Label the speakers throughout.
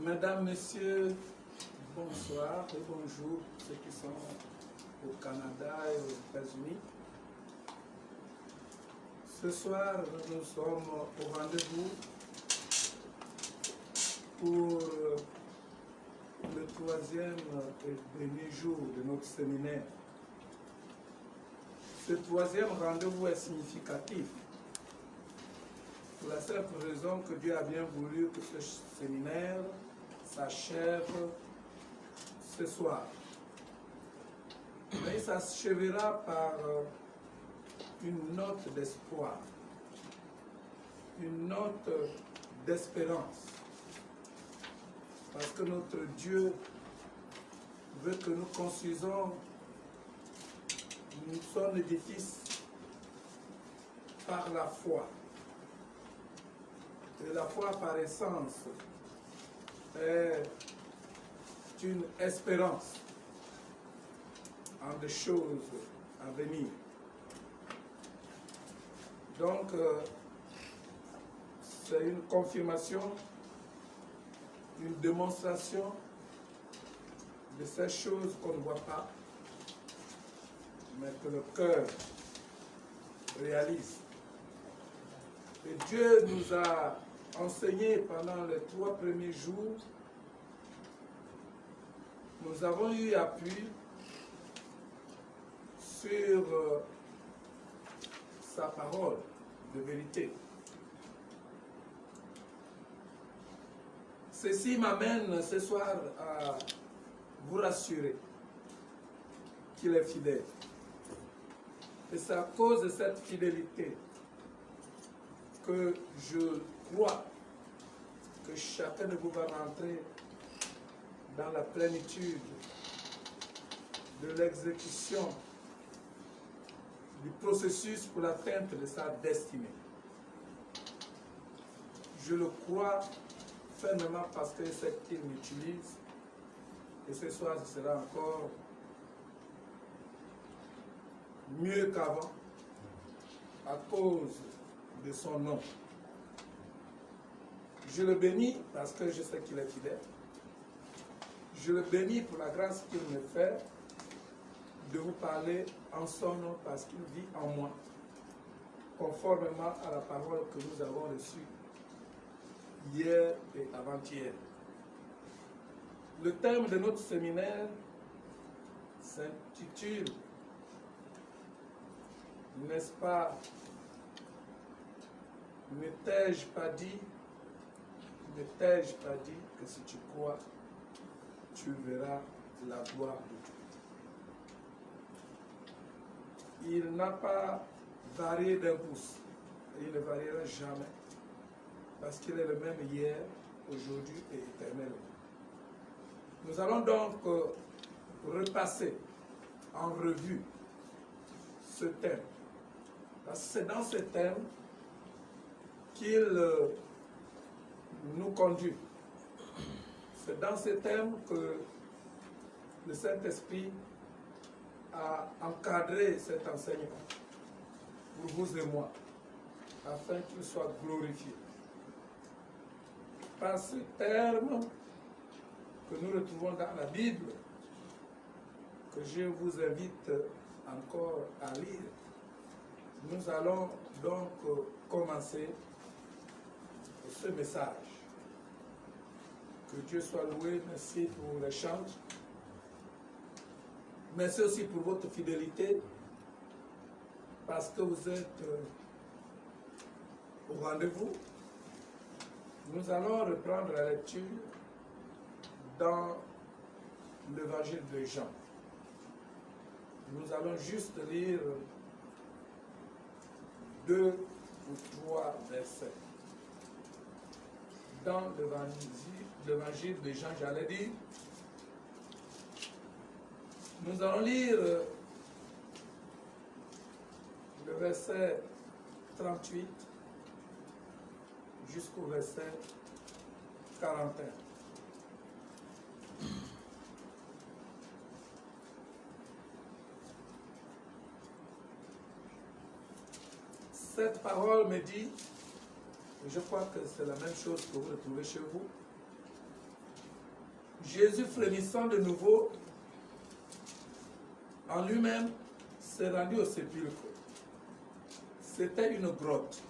Speaker 1: Mesdames, Messieurs, bonsoir et bonjour ceux qui sont au Canada et aux États-Unis. Ce soir, nous sommes au rendez-vous pour le troisième et dernier jour de notre séminaire. Ce troisième rendez-vous est significatif pour la simple raison que Dieu a bien voulu que ce séminaire s'achève ce soir. Mais il s'achèvera par une note d'espoir, une note d'espérance. Parce que notre Dieu veut que nous construisons son édifice par la foi. Et la foi par essence est une espérance en des choses à venir. Donc, c'est une confirmation, une démonstration de ces choses qu'on ne voit pas, mais que le cœur réalise. Et Dieu nous a enseigné pendant les 3 premiers jours. Nous avons eu appui sur sa parole de vérité. Ceci m'amène ce soir à vous rassurer qu'il est fidèle. Et c'est à cause de cette fidélité que je crois que chacun de vous va rentrer dans la plénitude de l'exécution du processus pour l'atteinte de sa destinée. Je le crois fermement parce que c'est qu'il m'utilise. Et ce soir, ce sera encore mieux qu'avant à cause de son nom. Je le bénis parce que je sais qu'il est fidèle. Je le bénis pour la grâce qu'il me fait de vous parler en son nom parce qu'il vit en moi, conformément à la parole que nous avons reçue hier et avant-hier. Le thème de notre séminaire s'intitule, n'est-ce pas, ne t'ai-je pas dit que si tu crois, tu verras la gloire de Dieu. Il n'a pas varié d'un pouce, et il ne variera jamais, parce qu'il est le même hier, aujourd'hui et éternellement. Nous allons donc repasser en revue ce thème, parce que c'est dans ce thème qu'il nous conduit. C'est dans ce thème que le Saint-Esprit a encadré cet enseignement pour vous et moi, afin qu'il soit glorifié. Par ce terme que nous retrouvons dans la Bible, que je vous invite encore à lire, nous allons donc commencer ce message. Que Dieu soit loué, merci pour les chants. Merci aussi pour votre fidélité, parce que vous êtes au rendez-vous. Nous allons reprendre la lecture dans l'évangile de Jean. Nous allons juste lire 2 ou 3 versets. Dans l'évangile de Jean, j'allais dire, nous allons lire le verset 38 jusqu'au verset 41. Cette parole me dit, et je crois que c'est la même chose que vous retrouvez chez vous, Jésus, frémissant de nouveau, en lui-même, s'est rendu au sépulcre. C'était une grotte.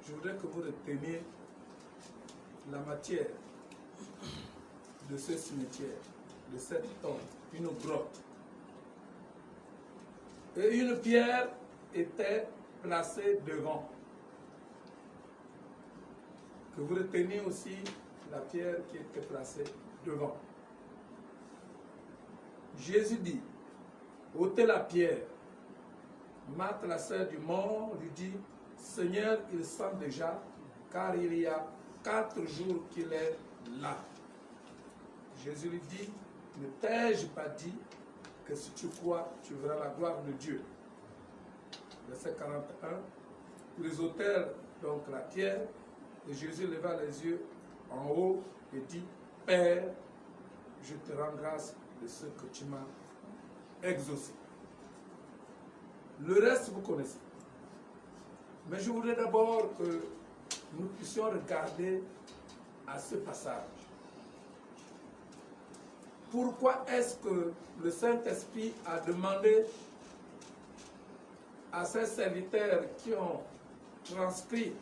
Speaker 1: Je voudrais que vous reteniez la matière de ce cimetière, de cette tombe, une grotte. Et une pierre était placée devant. Que vous reteniez aussi la pierre qui était placée devant. Jésus dit, ôtez la pierre. Marthe, la sœur du mort, lui dit, Seigneur, il sent déjà, car il y a 4 jours qu'il est là. Jésus lui dit, ne t'ai-je pas dit que si tu crois, tu verras la gloire de Dieu. Verset 41, ils ôtèrent donc la pierre, et Jésus leva les yeux en haut et dit, Père, je te rends grâce de ce que tu m'as exaucé. Le reste, vous connaissez. Mais je voudrais d'abord que nous puissions regarder à ce passage. Pourquoi est-ce que le Saint-Esprit a demandé à ses serviteurs qui ont transcrit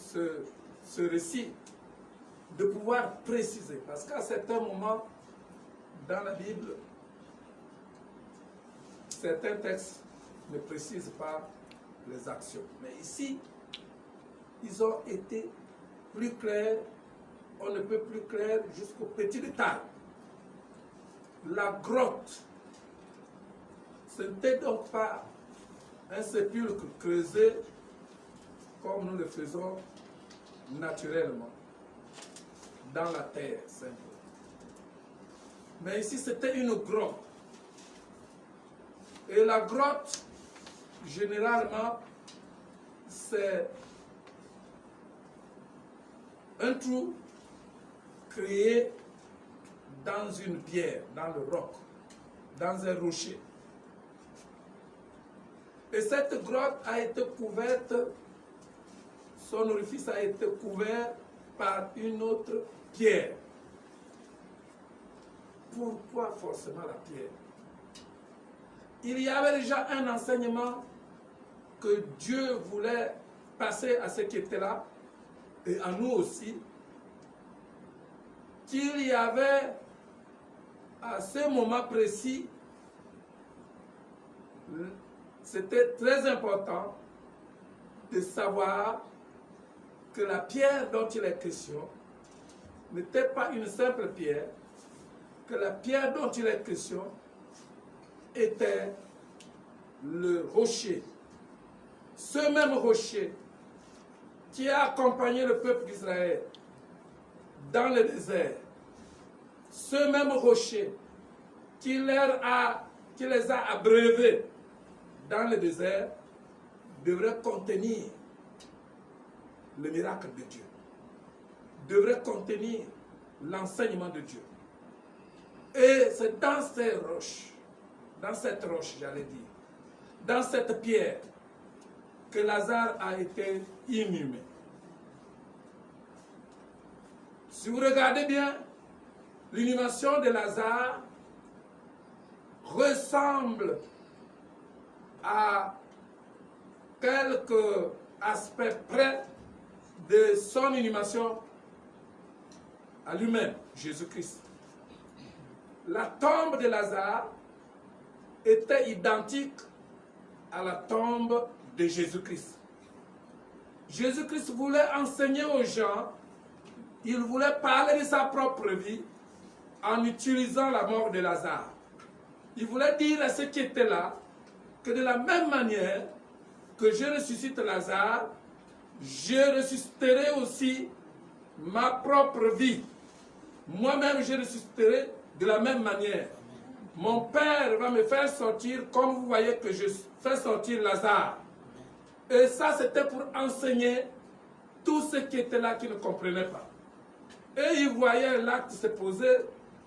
Speaker 1: ce récit de pouvoir préciser? Parce qu'à certains moments, dans la Bible, certains textes ne précisent pas les actions. Mais ici, ils ont été plus clairs, on ne peut plus clair jusqu'au petit détail. La grotte, ce n'était donc pas un sépulcre creusé comme nous le faisons naturellement dans la terre simple. Mais ici, c'était une grotte. Et la grotte, généralement, c'est un trou créé dans une pierre, dans le roc, dans un rocher. Et cette grotte a été couverte, son orifice a été couvert par une autre pierre. Pourquoi forcément la pierre? Il y avait déjà un enseignement que Dieu voulait passer à ceux qui étaient là, et à nous aussi, qu'il y avait à ce moment précis, c'était très important de savoir que la pierre dont il est question n'était pas une simple pierre, que la pierre dont il est question était le rocher. Ce même rocher qui a accompagné le peuple d'Israël dans le désert, ce même rocher qui les a abreuvés dans le désert, devrait contenir le miracle de Dieu, devrait contenir l'enseignement de Dieu. Et c'est dans ces roches, dans cette roche, j'allais dire, dans cette pierre, que Lazare a été inhumé. Si vous regardez bien, l'inhumation de Lazare ressemble à quelques aspects près de son inhumation à lui-même, Jésus-Christ. La tombe de Lazare était identique à la tombe de Jésus-Christ. Jésus-Christ voulait enseigner aux gens, il voulait parler de sa propre vie en utilisant la mort de Lazare. Il voulait dire à ceux qui étaient là que de la même manière que je ressuscite Lazare, je ressusciterai aussi ma propre vie. Moi-même, je ressusciterai de la même manière. Mon Père va me faire sortir comme vous voyez que je fais sortir Lazare. Et ça, c'était pour enseigner tous ceux qui étaient là qui ne comprenaient pas. Et ils voyaient l'acte se poser,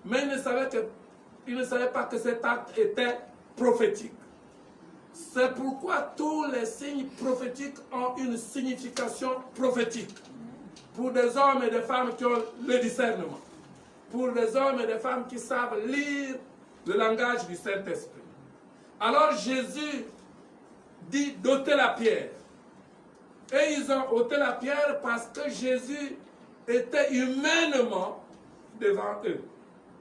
Speaker 1: mais ils ne savaient pas que cet acte était prophétique. C'est pourquoi tous les signes prophétiques ont une signification prophétique. pour des hommes et des femmes qui ont le discernement, pour des hommes et des femmes qui savent lire le langage du Saint-Esprit. Alors Jésus dit d'ôter la pierre. Et ils ont ôté la pierre parce que Jésus était humainement devant eux.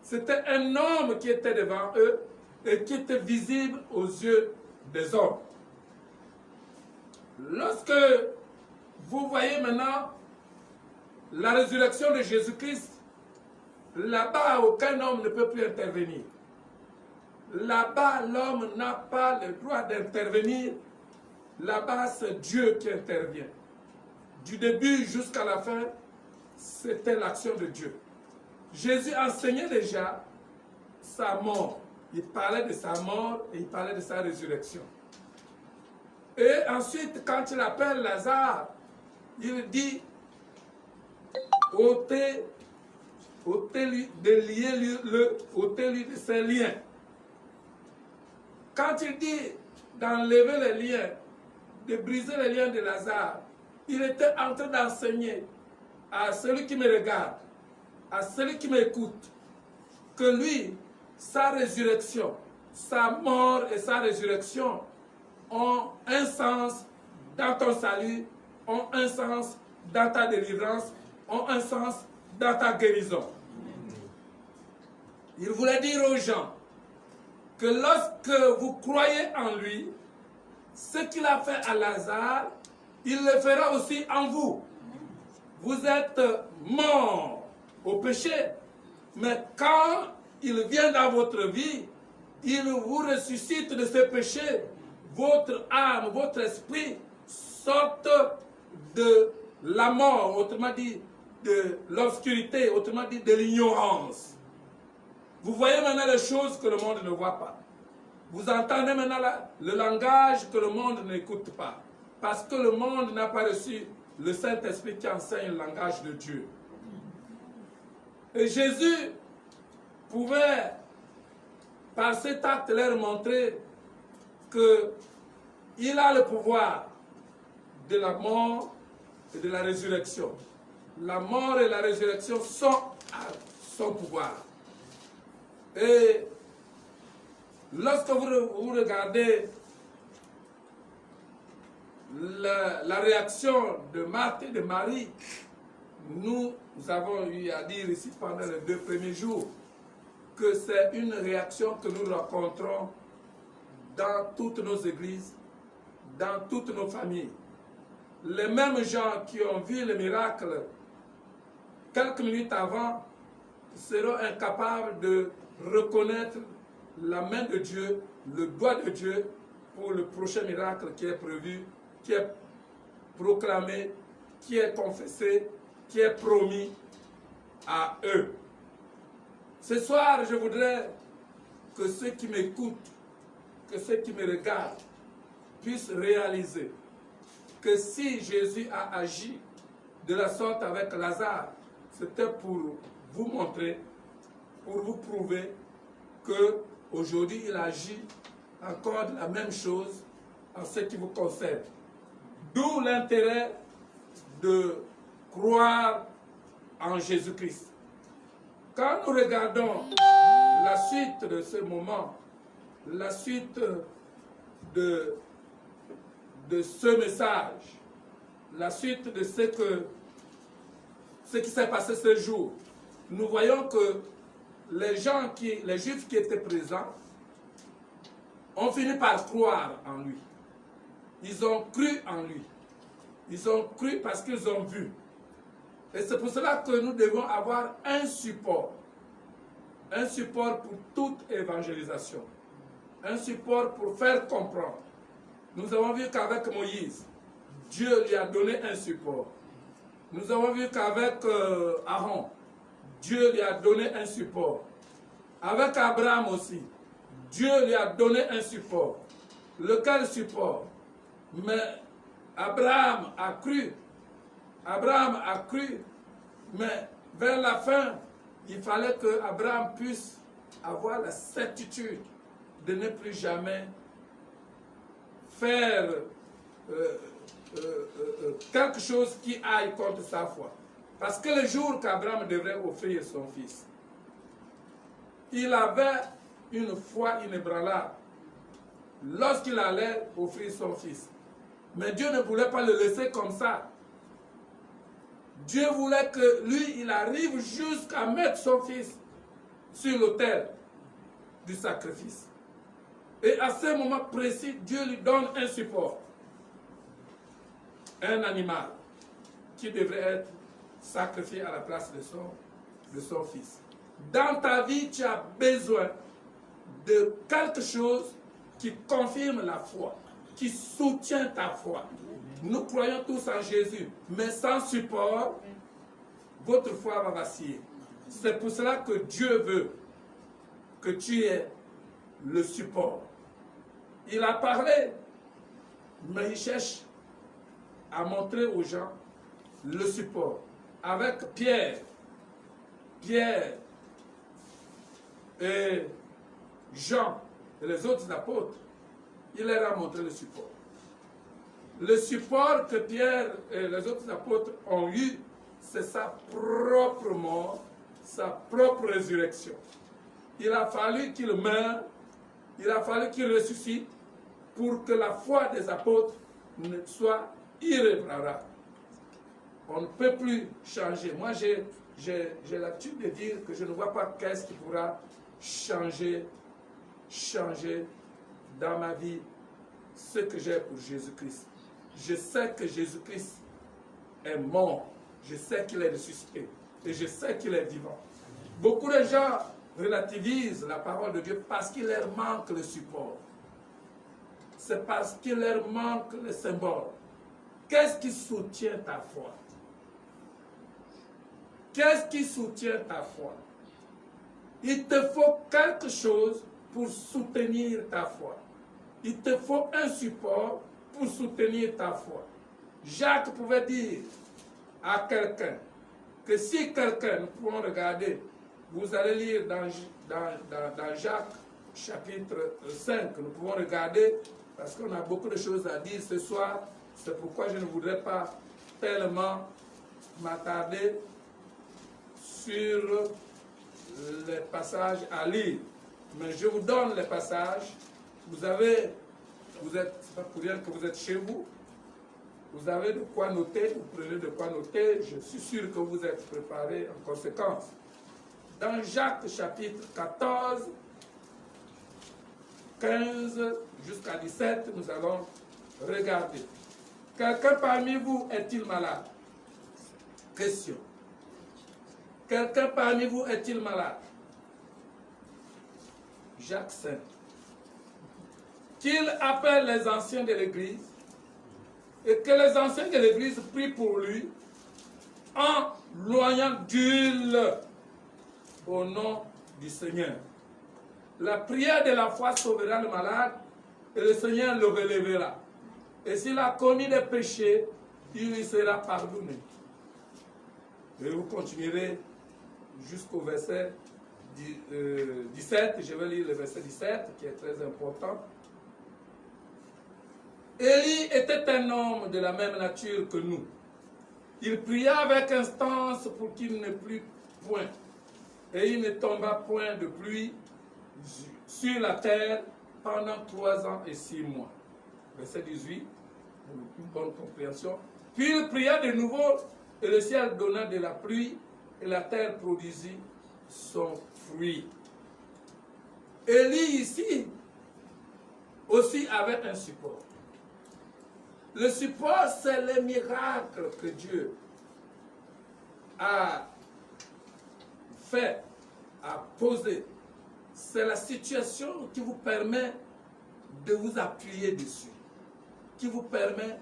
Speaker 1: C'était un homme qui était devant eux et qui était visible aux yeux des hommes. Lorsque vous voyez maintenant la résurrection de Jésus-Christ, là-bas, aucun homme ne peut plus intervenir. Là-bas, l'homme n'a pas le droit d'intervenir. Là-bas, c'est Dieu qui intervient. Du début jusqu'à la fin, c'était l'action de Dieu. Jésus enseignait déjà sa mort. Il parlait de sa mort et il parlait de sa résurrection. Et ensuite, quand il appelle Lazare, il dit ôtez-lui de ses liens. Quand il dit d'enlever les liens, de briser les liens de Lazare, il était en train d'enseigner à celui qui me regarde, à celui qui m'écoute, que lui, sa résurrection, sa mort et sa résurrection ont un sens dans ton salut, ont un sens dans ta délivrance, ont un sens dans ta guérison. Il voulait dire aux gens que lorsque vous croyez en lui, ce qu'il a fait à Lazare, il le fera aussi en vous. Vous êtes morts au péché, mais quand il vient dans votre vie, il vous ressuscite de ce péché. Votre âme, votre esprit sortent de la mort, autrement dit de l'obscurité, autrement dit de l'ignorance. Vous voyez maintenant les choses que le monde ne voit pas. Vous entendez maintenant le langage que le monde n'écoute pas. Parce que le monde n'a pas reçu le Saint-Esprit qui enseigne le langage de Dieu. Et Jésus pouvait, par cet acte, leur montrer qu'il a le pouvoir de la mort et de la résurrection. La mort et la résurrection sont à son pouvoir. Et lorsque vous regardez la réaction de Marthe et de Marie, nous avons eu à dire ici pendant les 2 premiers jours que c'est une réaction que nous rencontrons dans toutes nos églises, dans toutes nos familles. Les mêmes gens qui ont vu le miracle quelques minutes avant seront incapables de reconnaître la main de Dieu, le doigt de Dieu pour le prochain miracle qui est prévu, qui est proclamé, qui est confessé, qui est promis à eux. Ce soir, je voudrais que ceux qui m'écoutent, que ceux qui me regardent, puissent réaliser que si Jésus a agi de la sorte avec Lazare, c'était pour vous montrer, pour vous prouver qu'aujourd'hui il agit encore de la même chose en ce qui vous concerne. D'où l'intérêt de croire en Jésus-Christ. Quand nous regardons la suite de ce moment, la suite de ce message, la suite de ce qui s'est passé ce jour, nous voyons que les Juifs qui étaient présents ont fini par croire en lui. Ils ont cru en lui. Ils ont cru parce qu'ils ont vu. Et c'est pour cela que nous devons avoir un support pour toute évangélisation, un support pour faire comprendre. Nous avons vu qu'avec Moïse, Dieu lui a donné un support. Nous avons vu qu'avec Aaron, Dieu lui a donné un support. Avec Abraham aussi, Dieu lui a donné un support. Lequel support? Mais Abraham a cru. Abraham a cru, mais vers la fin, il fallait que Abraham puisse avoir la certitude de ne plus jamais faire quelque chose qui aille contre sa foi. Parce que le jour qu'Abraham devrait offrir son fils, il avait une foi inébranlable lorsqu'il allait offrir son fils. Mais Dieu ne voulait pas le laisser comme ça. Dieu voulait que lui, il arrive jusqu'à mettre son fils sur l'autel du sacrifice. Et à ce moment précis, Dieu lui donne un support. Un animal qui devrait être sacrifié à la place de son fils. Dans ta vie, tu as besoin de quelque chose qui confirme la foi, qui soutient ta foi. Nous croyons tous en Jésus, mais sans support, votre foi va vaciller. C'est pour cela que Dieu veut que tu aies le support. Il a parlé, mais il cherche à montrer aux gens le support. Avec Pierre et Jean et les autres apôtres, il leur a montré le support. Le support que Pierre et les autres apôtres ont eu, c'est sa propre mort, sa propre résurrection. Il a fallu qu'il meure, il a fallu qu'il ressuscite pour que la foi des apôtres soit irréparable. On ne peut plus changer. Moi, j'ai l'habitude de dire que je ne vois pas qu'est-ce qui pourra changer dans ma vie ce que j'ai pour Jésus-Christ. Je sais que Jésus-Christ est mort. Je sais qu'il est ressuscité. Et je sais qu'il est vivant. Beaucoup de gens relativisent la parole de Dieu parce qu'il leur manque le support. C'est parce qu'il leur manque le symbole. Qu'est-ce qui soutient ta foi? Qu'est-ce qui soutient ta foi? Il te faut quelque chose pour soutenir ta foi. Il te faut un support pour soutenir ta foi. Jacques pouvait dire à quelqu'un que si quelqu'un, nous pouvons regarder, vous allez lire dans Jacques chapitre 5, nous pouvons regarder, parce qu'on a beaucoup de choses à dire ce soir, c'est pourquoi je ne voudrais pas tellement m'attarder sur les passages à lire. Mais je vous donne les passages. C'est pas pour rien que vous êtes chez vous. Vous avez de quoi noter, vous prenez de quoi noter. Je suis sûr que vous êtes préparés en conséquence. Dans Jacques chapitre 14, 15 jusqu'à 17, nous allons regarder. Quelqu'un parmi vous est-il malade? Question. Quelqu'un parmi vous est-il malade? Jacques 5. Qu'il appelle les anciens de l'Église et que les anciens de l'Église prient pour lui en loignant d'huile au nom du Seigneur. La prière de la foi sauvera le malade et le Seigneur le relèvera. Et s'il a commis des péchés, il lui sera pardonné. Et vous continuerez jusqu'au verset 17. Je vais lire le verset 17 qui est très important. Élie était un homme de la même nature que nous. Il pria avec instance pour qu'il ne plût point. Et il ne tomba point de pluie sur la terre pendant 3 ans et 6 mois. Verset 18, une bonne compréhension. Puis il pria de nouveau, et le ciel donna de la pluie, et la terre produisit son fruit. Élie ici aussi avait un support. Le support, c'est le miracle que Dieu a fait, a posé. C'est la situation qui vous permet de vous appuyer dessus, qui vous permet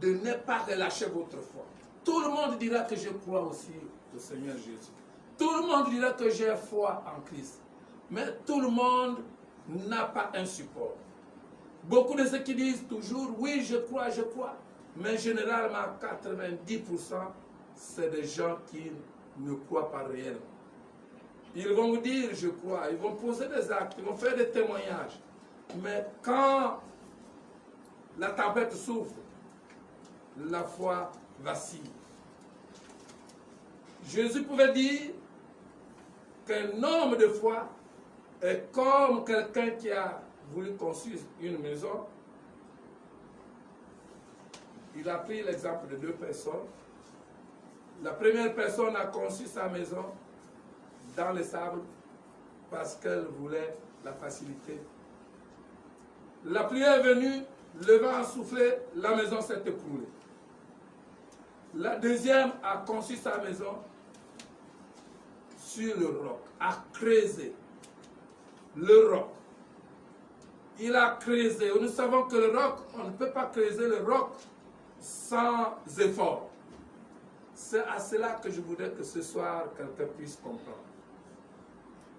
Speaker 1: de ne pas relâcher votre foi. Tout le monde dira que je crois aussi au Seigneur Jésus. Tout le monde dira que j'ai foi en Christ. Mais tout le monde n'a pas un support. Beaucoup de ceux qui disent toujours, oui, je crois, mais généralement 90%, c'est des gens qui ne croient pas réellement. Ils vont vous dire, je crois, ils vont poser des actes, ils vont faire des témoignages. Mais quand la tempête souffle, la foi vacille. Jésus pouvait dire qu'un homme de foi est comme quelqu'un qui a voulu construire une maison. Il a pris l'exemple de deux personnes. La première personne a conçu sa maison dans le sable parce qu'elle voulait la facilité. La pluie est venue, le vent a soufflé, la maison s'est écroulée. La deuxième a conçu sa maison sur le roc, a creusé le roc. Il a creusé. Nous savons que le roc, on ne peut pas creuser le roc sans effort. C'est à cela que je voudrais que ce soir, quelqu'un puisse comprendre.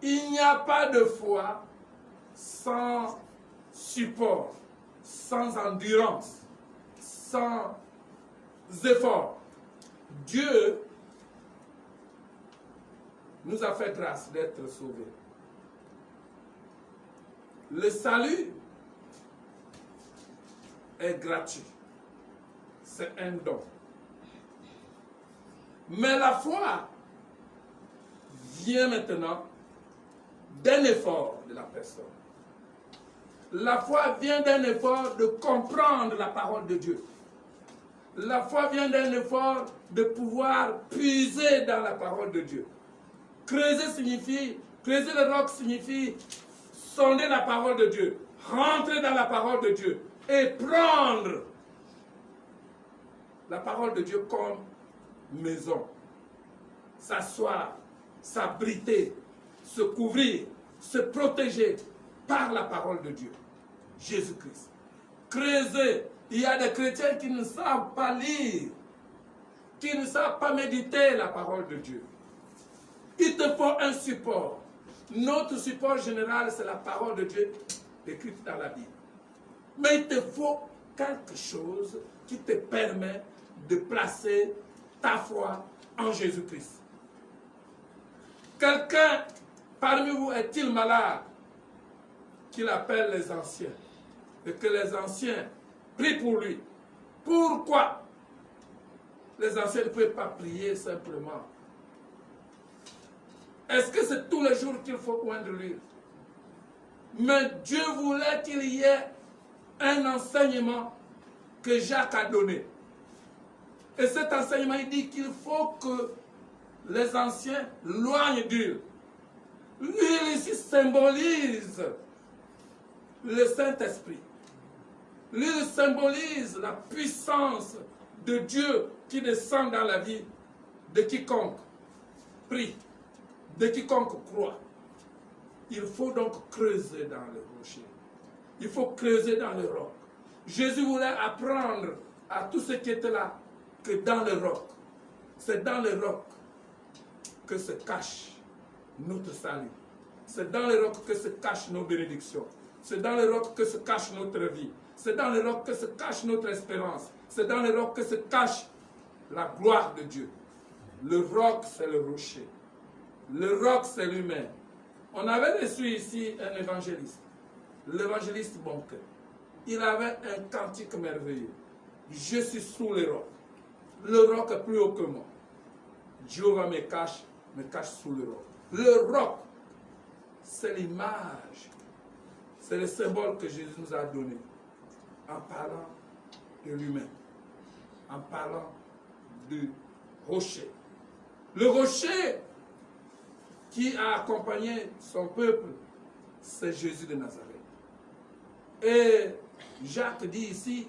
Speaker 1: Il n'y a pas de foi sans support, sans endurance, sans effort. Dieu nous a fait grâce d'être sauvés. Le salut est gratuit. C'est un don. Mais la foi vient maintenant d'un effort de la personne. La foi vient d'un effort de comprendre la parole de Dieu. La foi vient d'un effort de pouvoir puiser dans la parole de Dieu. Creuser le roc signifie sonder la parole de Dieu, rentrer dans la parole de Dieu et prendre la parole de Dieu comme maison. S'asseoir, s'abriter, se couvrir, se protéger par la parole de Dieu, Jésus-Christ. Creuser. Il y a des chrétiens qui ne savent pas lire, qui ne savent pas méditer la parole de Dieu. Il te faut un support. Notre support général, c'est la parole de Dieu écrite dans la Bible. Mais il te faut quelque chose qui te permet de placer ta foi en Jésus-Christ. Quelqu'un parmi vous est-il malade? Qu'il appelle les anciens et que les anciens prient pour lui. Pourquoi les anciens ne peuvent pas prier simplement? Est-ce que c'est tous les jours qu'il faut oindre l'huile? Mais Dieu voulait qu'il y ait un enseignement que Jacques a donné. Et cet enseignement, il dit qu'il faut que les anciens loignent d'huile. L'huile ici symbolise le Saint-Esprit. L'huile symbolise la puissance de Dieu qui descend dans la vie de quiconque prie, de quiconque croit. Il faut donc creuser dans le rocher. Il faut creuser dans le roc. Jésus voulait apprendre à tous ceux qui étaient là que dans le roc, c'est dans le roc que se cache notre salut. C'est dans le roc que se cachent nos bénédictions. C'est dans le roc que se cache notre vie. C'est dans le roc que se cache notre espérance. C'est dans le roc que se cache la gloire de Dieu. Le roc, c'est le rocher. Le roc, c'est l'humain. On avait reçu ici un évangéliste, l'évangéliste Bonquet. Il avait un cantique merveilleux. Je suis sous le roc. Le roc est plus haut que moi. Jéhovah me cache sous le roc. Le roc, c'est l'image, c'est le symbole que Jésus nous a donné en parlant de l'humain, en parlant du rocher. Le rocher qui a accompagné son peuple, c'est Jésus de Nazareth. Et Jacques dit ici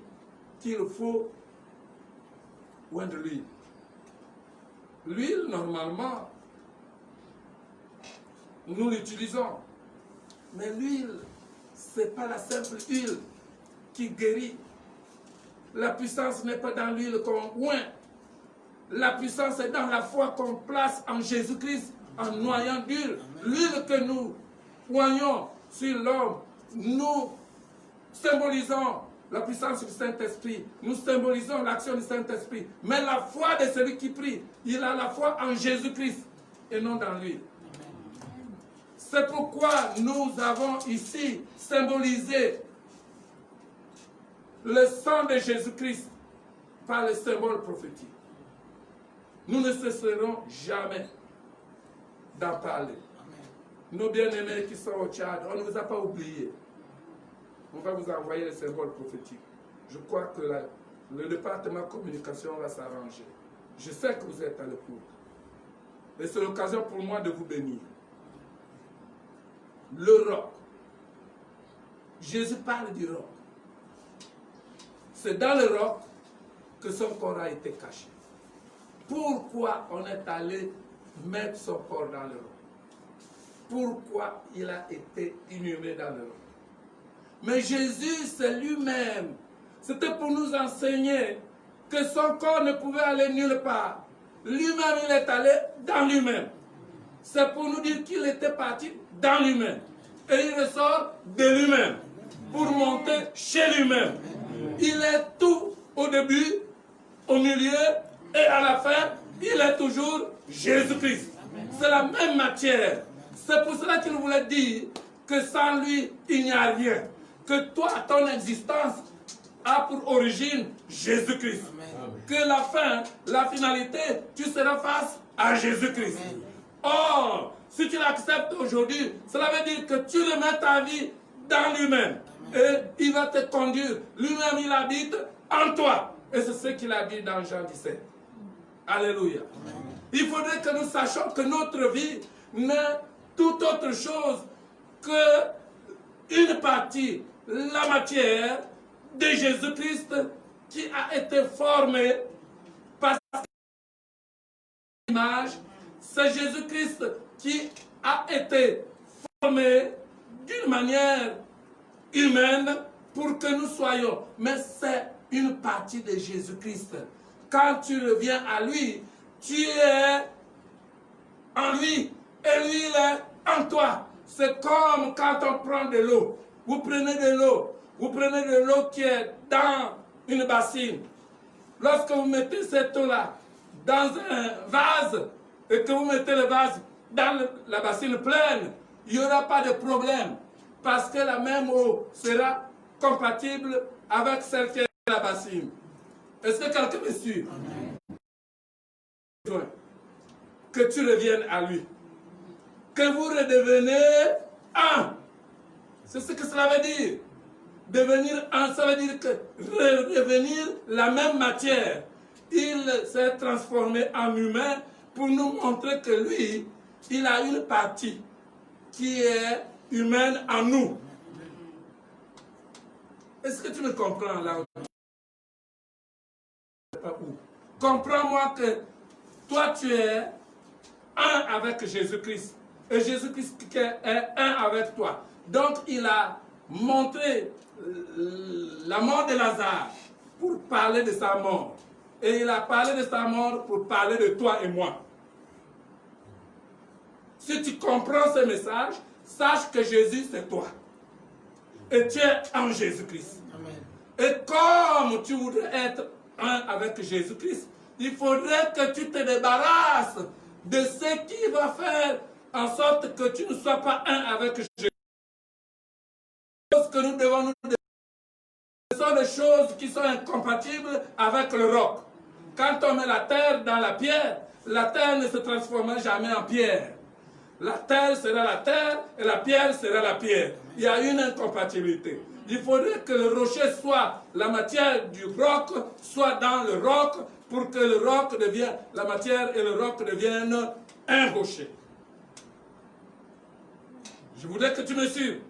Speaker 1: qu'il faut oindre l'huile. L'huile, normalement, nous l'utilisons. Mais l'huile, ce n'est pas la simple huile qui guérit. La puissance n'est pas dans l'huile qu'on oint. La puissance est dans la foi qu'on place en Jésus-Christ en noyant d'huile. L'huile que nous oignons sur l'homme, nous symbolisons la puissance du Saint-Esprit. Nous symbolisons l'action du Saint-Esprit. Mais la foi de celui qui prie, il a la foi en Jésus-Christ et non dans l'huile. C'est pourquoi nous avons ici symbolisé le sang de Jésus-Christ par le symbole prophétique. Nous ne cesserons jamais d'en parler. Nos bien-aimés qui sont au Tchad, on ne vous a pas oublié. On va vous envoyer les symboles prophétiques. Je crois que le département communication va s'arranger. Je sais que vous êtes à l'écoute. Et c'est l'occasion pour moi de vous bénir. Le roc. Jésus parle du roc. C'est dans le roc que son corps a été caché. Pourquoi on est allé mettre son corps dans le roc? Pourquoi il a été inhumé dans le roc? Mais Jésus, c'est lui-même. C'était pour nous enseigner que son corps ne pouvait aller nulle part. Lui-même, il est allé dans lui-même. C'est pour nous dire qu'il était parti dans lui-même. Et il ressort de lui-même pour monter chez lui-même. Il est tout au début, au milieu et à la fin. Il est toujours Jésus-Christ. C'est la même matière. C'est pour cela qu'il voulait dire que sans lui, il n'y a rien. Que toi, ton existence a pour origine Jésus-Christ. Que la fin, la finalité, tu seras face à Jésus-Christ. Or, si tu l'acceptes aujourd'hui, cela veut dire que tu le mets ta vie dans lui-même. Et il va te conduire. Lui-même, il habite en toi. Et c'est ce qu'il a dit dans Jean 17. Alléluia. Il faudrait que nous sachions que notre vie n'est tout autre chose que une partie, la matière de Jésus-Christ qui a été formée par l'image. C'est Jésus-Christ qui a été formé d'une manière humaine pour que nous soyons. Mais c'est une partie de Jésus-Christ. Quand tu reviens à lui, tu es en lui et lui il est en toi. C'est comme quand on prend de l'eau. Vous prenez de l'eau. Vous prenez de l'eau qui est dans une bassine. Lorsque vous mettez cette eau-là dans un vase et que vous mettez le vase dans la bassine pleine, il n'y aura pas de problème parce que la même eau sera compatible avec celle qui est dans la bassine. Est-ce que quelqu'un me suit? Que tu reviennes à lui. Que vous redevenez un. C'est ce que cela veut dire. Devenir un, ça veut dire que revenir la même matière. Il s'est transformé en humain pour nous montrer que lui, il a une partie qui est humaine en nous. Est-ce que tu me comprends là? Comprends-moi que toi tu es un avec Jésus-Christ. Et Jésus-Christ est un avec toi. Donc il a montré la mort de Lazare pour parler de sa mort. Et il a parlé de sa mort pour parler de toi et moi. Si tu comprends ce message, sache que Jésus c'est toi. Et tu es en Jésus-Christ. Et comme tu voudrais être un avec Jésus-Christ, il faudrait que tu te débarrasses de ce qui va faire en sorte que tu ne sois pas un avec Jésus. Que nous devons nous débarrasser. Ce sont des choses qui sont incompatibles avec le roc. Quand on met la terre dans la terre ne se transformera jamais en pierre. La terre sera la terre et la pierre sera la pierre. Il y a une incompatibilité. Il faudrait que le rocher soit la matière du roc, soit dans le roc, pour que le roc devienne, la matière et le roc deviennent un rocher. Je voudrais que tu me suives.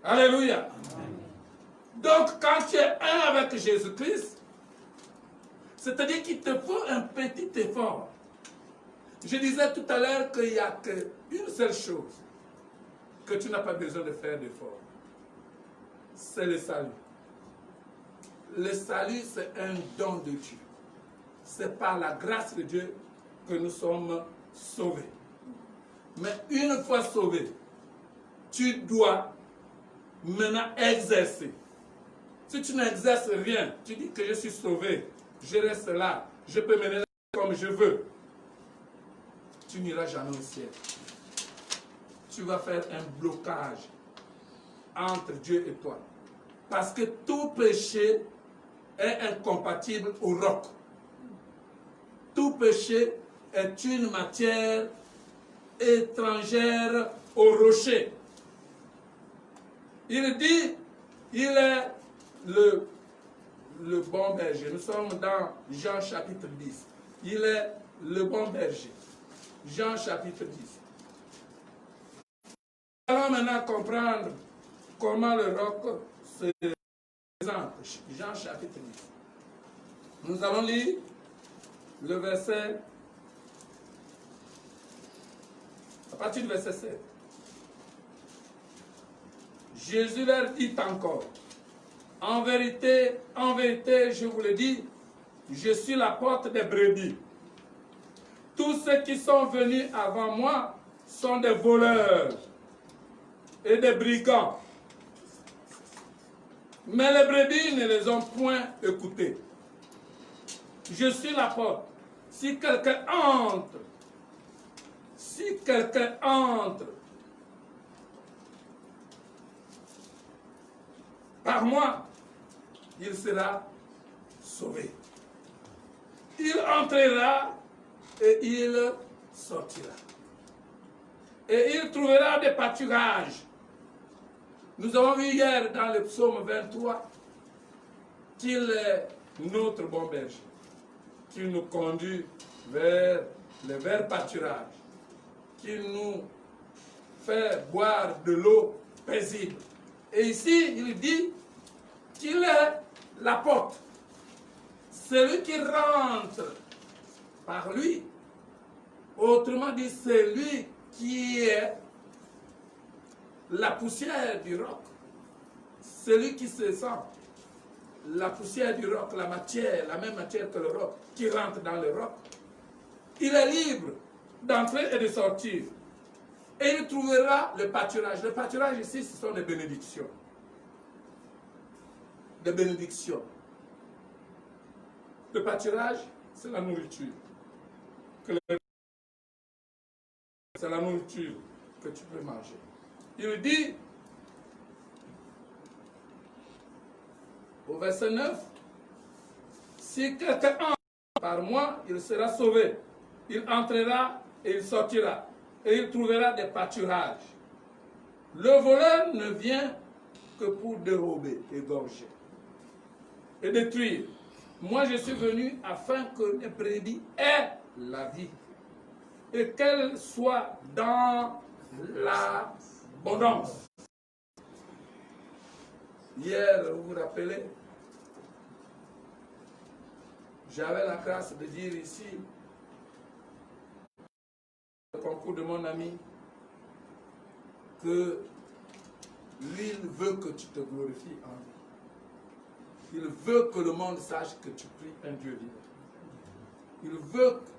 Speaker 1: Alléluia. Donc, quand tu es un avec Jésus-Christ, c'est-à-dire qu'il te faut un petit effort. Je disais tout à l'heure qu'il n'y a qu'une seule chose que tu n'as pas besoin de faire d'effort. C'est le salut. Le salut, c'est un don de Dieu. C'est par la grâce de Dieu que nous sommes sauvés. Mais une fois sauvé, tu dois maintenant exercer. Si tu n'exerces rien, tu dis que je suis sauvé, je reste là, je peux mener la vie comme je veux. Tu n'iras jamais au ciel. Tu vas faire un blocage entre Dieu et toi. Parce que tout péché est incompatible au roc. tout péché est une matière étrangère au rocher. Il dit, il est le bon berger. Nous sommes dans Jean chapitre 10. Il est le bon berger. Jean chapitre 10. Nous allons maintenant comprendre comment le roc se présente. Jean chapitre 10. Nous allons lire le verset, à partir du verset 7. Jésus leur dit encore, en vérité, je vous le dis, je suis la porte des brebis. Tous ceux qui sont venus avant moi sont des voleurs et des brigands. Mais les brebis ne les ont point écoutés. Je suis la porte. Si quelqu'un entre par moi, il sera sauvé. Il entrera et il sortira. Et il trouvera des pâturages. Nous avons vu hier dans le psaume 23 qu'il est notre bon berger, qui nous conduit vers les verts pâturages, qui nous fait boire de l'eau paisible. Et ici, il dit qu'il est la porte. Celui qui rentre par lui, autrement dit, c'est lui qui est la poussière du roc. Celui qui se sent la poussière du roc, la matière, la même matière que le roc, qui rentre dans le roc, il est libre d'entrer et de sortir. Et il trouvera le pâturage. Le pâturage ici, ce sont des bénédictions. Des bénédictions. Le pâturage, c'est la nourriture. C'est la nourriture que tu peux manger. Il dit, au verset 9, si quelqu'un entre par moi, il sera sauvé. Il entrera et il sortira. Et il trouvera des pâturages. Le voleur ne vient que pour dérober, égorger et détruire. Moi, je suis venu afin que les brebis aient la vie et qu'elle soit dans l'abondance. Hier, vous vous rappelez, j'avais la grâce de dire ici, au concours de mon ami, que lui, il veut que tu te glorifies en lui. Il veut que le monde sache que tu pries un Dieu vivant.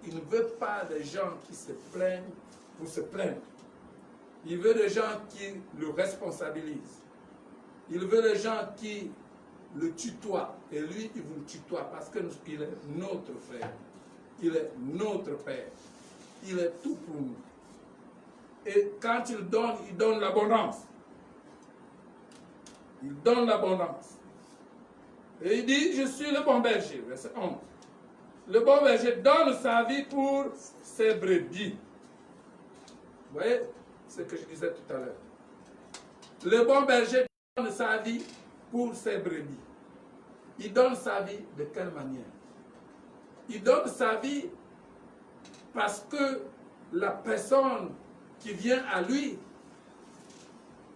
Speaker 1: Il ne veut pas des gens qui se plaignent pour se plaindre. Il veut des gens qui le responsabilisent. Il veut des gens qui le tutoient. Et lui, il vous tutoie parce qu'il est notre frère. Il est notre Père. Il est tout pour nous. Et quand il donne l'abondance. Il donne l'abondance. Et il dit, je suis le bon berger, verset 11. Le bon berger donne sa vie pour ses brebis. Vous voyez ce que je disais tout à l'heure. Le bon berger donne sa vie pour ses brebis. Il donne sa vie de quelle manière? Il donne sa vie parce que la personne qui vient à lui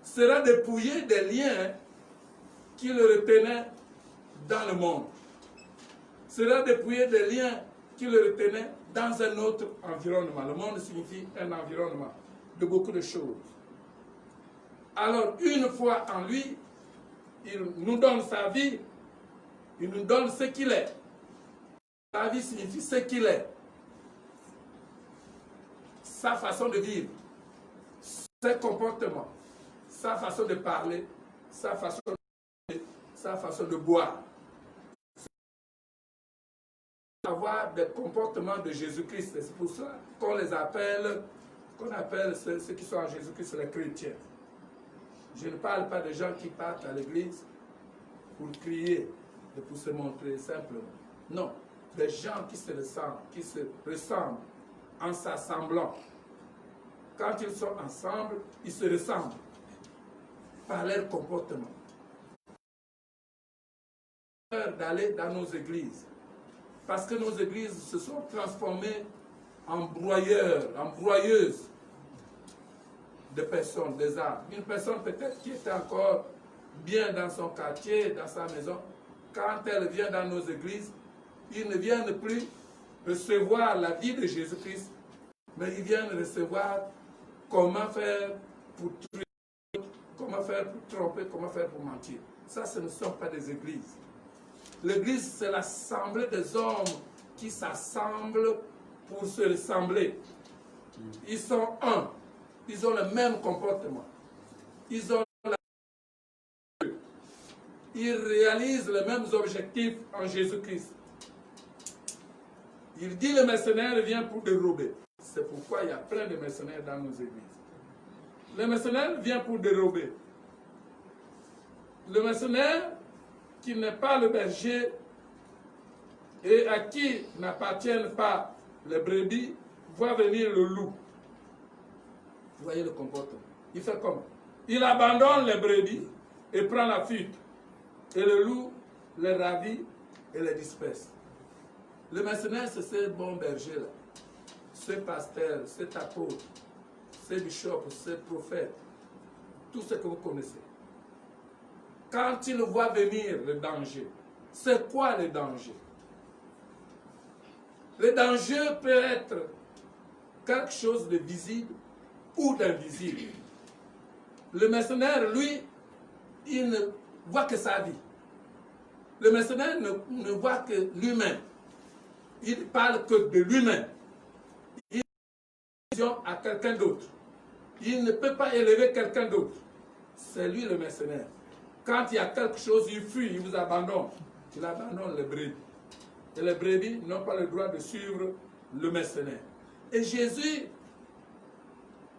Speaker 1: sera dépouillée des liens qui le retenaient dans le monde. Sera dépouillé des liens qui le retenaient dans un autre environnement. Le monde signifie un environnement de beaucoup de choses. Alors, une fois en lui, il nous donne sa vie, il nous donne ce qu'il est. Sa vie signifie ce qu'il est. Sa façon de vivre, ses comportements, sa façon de parler, sa façon de boire. Avoir des comportements de Jésus-Christ. C'est pour ça qu'on les appelle, ceux qui sont en Jésus-Christ les chrétiens. Je ne parle pas de gens qui partent à l'église pour crier et pour se montrer simplement. Non. des gens qui se ressemblent en s'assemblant. Quand ils sont ensemble, ils se ressemblent par leur comportement. D'aller dans nos églises, parce que nos églises se sont transformées en broyeuses de personnes, des âmes. Une personne peut-être qui était encore bien dans son quartier, dans sa maison, quand elle vient dans nos églises, ils ne viennent plus recevoir la vie de Jésus-Christ, mais ils viennent recevoir comment faire pour tromper, comment faire pour tromper, comment faire pour mentir. Ça, ce ne sont pas des églises. L'église, c'est l'assemblée des hommes qui s'assemblent pour se ressembler. Ils sont un. Ils ont le même comportement. Ils réalisent les mêmes objectifs en Jésus-Christ. Il dit le mercenaire vient pour dérober. C'est pourquoi il y a plein de mercenaires dans nos églises. Le mercenaire vient pour dérober. Le mercenaire qui n'est pas le berger et à qui n'appartiennent pas les brebis, voit venir le loup. Vous voyez le comportement. Il fait comment? Il abandonne les brebis et prend la fuite. Et le loup les ravit et les disperse. Le mercenaire, c'est ce bon berger-là. Ce pasteur, cet apôtre, ce bishop, ce prophète. Tout ce que vous connaissez. Quand il voit venir le danger, c'est quoi le danger? Le danger peut être quelque chose de visible ou d'invisible. Le mercenaire, lui, il ne voit que sa vie. Le mercenaire ne voit que lui-même. Il parle que de lui-même. Il a une vision à quelqu'un d'autre. Il ne peut pas élever quelqu'un d'autre. C'est lui le mercenaire. Quand il y a quelque chose, il fuit, il vous abandonne. Il abandonne les brebis. Et les brebis n'ont pas le droit de suivre le mercenaire. Et Jésus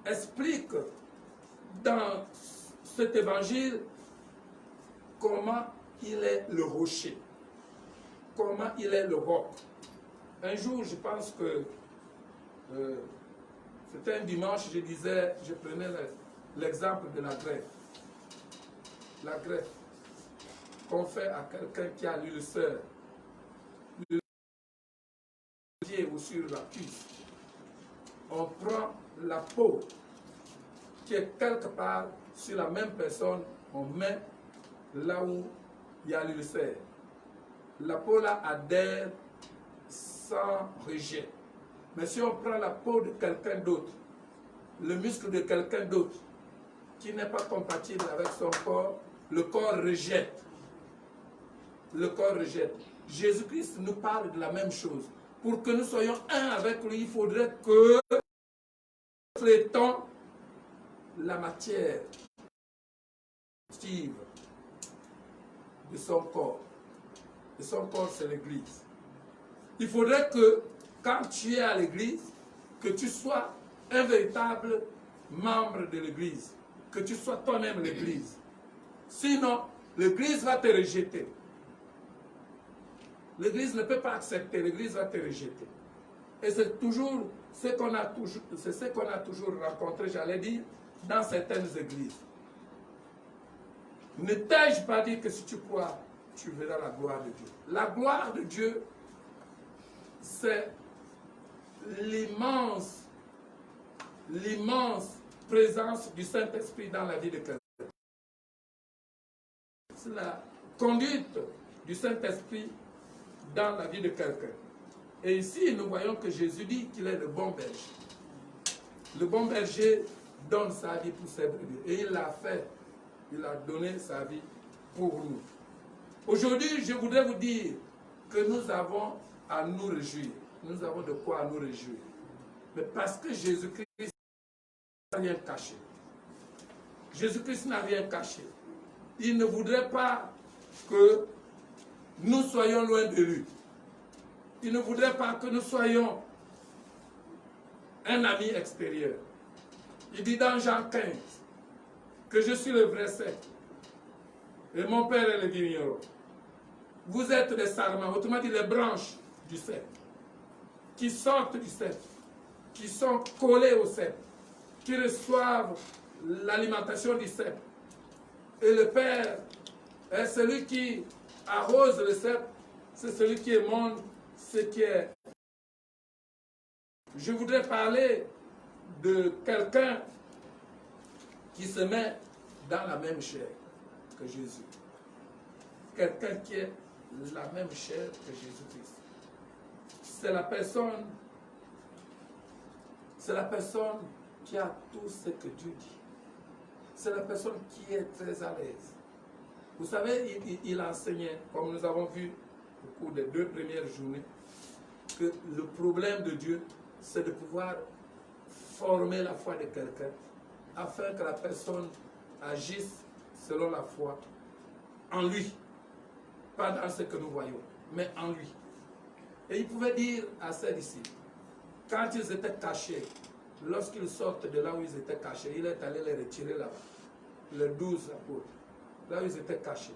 Speaker 1: explique dans cet évangile comment il est le rocher, comment il est le roc. Un jour, je pense que c'était un dimanche, je prenais l'exemple de la greffe. La greffe qu'on fait à quelqu'un qui a l'ulcère, ou sur la cuisse. On prend la peau qui est quelque part sur la même personne, on met là où il y a l'ulcère. La peau là adhère sans rejet. Mais si on prend la peau de quelqu'un d'autre, le muscle de quelqu'un d'autre, qui n'est pas compatible avec son corps, le corps rejette. Le corps rejette. Jésus-Christ nous parle de la même chose. Pour que nous soyons un avec lui, il faudrait que nous reflétons la matière active de son corps. Et son corps, c'est l'Église. Il faudrait que, quand tu es à l'Église, que tu sois un véritable membre de l'Église. Que tu sois toi-même l'Église. Sinon, l'Église va te rejeter. L'Église ne peut pas accepter, l'Église va te rejeter. Et c'est toujours ce qu'on a toujours rencontré, j'allais dire, dans certaines églises. Ne t'ai-je pas dit que si tu crois, tu verras la gloire de Dieu. La gloire de Dieu, c'est l'immense présence du Saint-Esprit dans la vie de quelqu'un. C'est la conduite du Saint-Esprit dans la vie de quelqu'un. Et ici, nous voyons que Jésus dit qu'il est le bon berger. Le bon berger donne sa vie pour ses brebis. Et il l'a fait. Il a donné sa vie pour nous. Aujourd'hui, je voudrais vous dire que nous avons à nous réjouir. Nous avons de quoi nous réjouir. Mais parce que Jésus-Christ n'a rien caché. Jésus-Christ n'a rien caché. Il ne voudrait pas que nous soyons loin de lui. Il ne voudrait pas que nous soyons un ami extérieur. Il dit dans Jean 15 que je suis le vrai cep et mon père est le vigneron. Vous êtes des sarments, autrement dit les branches du cep, qui sortent du cep, qui sont collés au cep, qui reçoivent l'alimentation du cep. Et le Père est celui qui arrose le cep, c'est celui qui émonde ce qui est. Je voudrais parler de quelqu'un qui se met dans la même chair que Jésus. Quelqu'un qui est la même chair que Jésus-Christ. C'est la personne qui a tout ce que Dieu dit. C'est la personne qui est très à l'aise. Vous savez, il enseignait, comme nous avons vu au cours des 2 premières journées, que le problème de Dieu, c'est de pouvoir former la foi de quelqu'un afin que la personne agisse selon la foi en lui. Pas dans ce que nous voyons, mais en lui. Et il pouvait dire à ses disciples, quand ils étaient cachés, lorsqu'ils sortent de là où ils étaient cachés, il est allé les retirer là-bas. Les 12 apôtres, là où ils étaient cachés,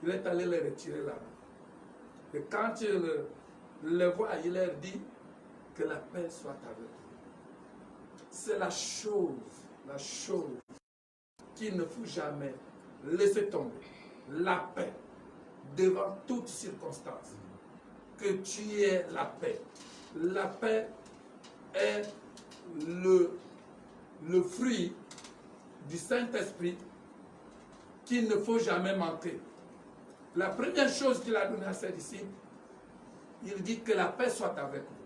Speaker 1: il est allé les retirer là-bas. Et quand il les voit, il leur dit que la paix soit avec vous. C'est la chose qu'il ne faut jamais laisser tomber. La paix, devant toute circonstance. Que tu aies la paix. La paix est le fruit du Saint-Esprit qu'il ne faut jamais manquer. La première chose qu'il a donnée à ses disciples, il dit que la paix soit avec vous.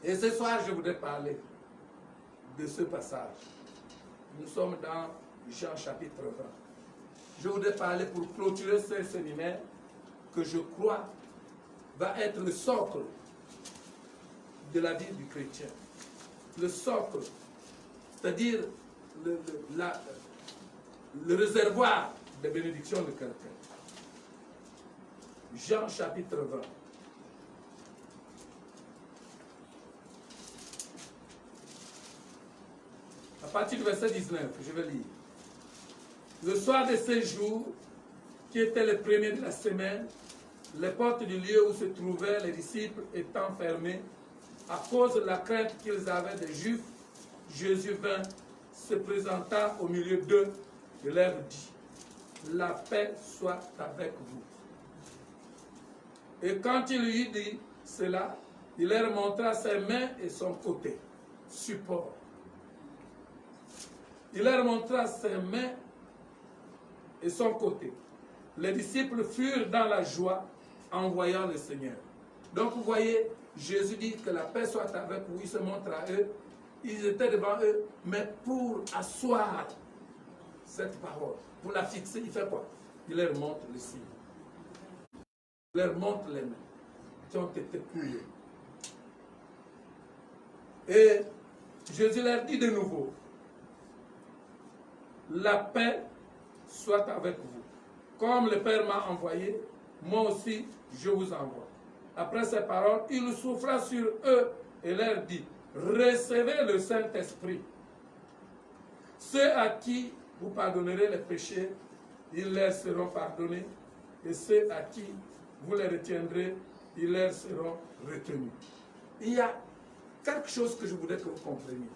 Speaker 1: Et ce soir, je voudrais parler de ce passage. Nous sommes dans Jean chapitre 20. Je voudrais parler pour clôturer ce séminaire que je crois va être le socle de la vie du chrétien. Le socle, c'est-à-dire le réservoir de bénédiction de quelqu'un. Jean chapitre 20. À partir du verset 19, je vais lire. Le soir de ce jour, qui était le premier de la semaine, les portes du lieu où se trouvaient les disciples étant fermées, à cause de la crainte qu'ils avaient des Juifs, Jésus vint, se présenta au milieu d'eux et leur dit, « La paix soit avec vous. » Et quand il lui eut dit cela, il leur montra ses mains et son côté, support. Il leur montra ses mains et son côté. Les disciples furent dans la joie en voyant le Seigneur. Donc vous voyez, Jésus dit que la paix soit avec vous, il se montre à eux. Ils étaient devant eux, mais pour asseoir cette parole, pour la fixer, il fait quoi? Il leur montre le signe. Il leur montre les mains qui ont été coulées. Et Jésus leur dit de nouveau, la paix soit avec vous. Comme le Père m'a envoyé, moi aussi je vous envoie. Après ces paroles, il souffla sur eux et leur dit, recevez le Saint-Esprit. Ceux à qui vous pardonnerez les péchés, ils leur seront pardonnés. Et ceux à qui vous les retiendrez, ils leur seront retenus. Il y a quelque chose que je voudrais que vous compreniez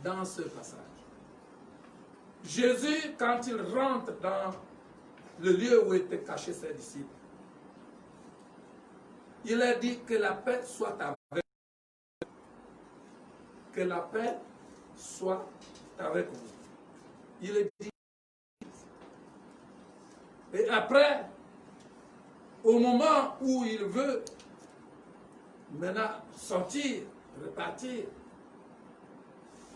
Speaker 1: dans ce passage. Jésus, quand il rentre dans le lieu où étaient cachés ses disciples, il a dit que la paix soit avec vous. Que la paix soit avec vous. Il est dit. Et après, au moment où il veut maintenant sortir, repartir,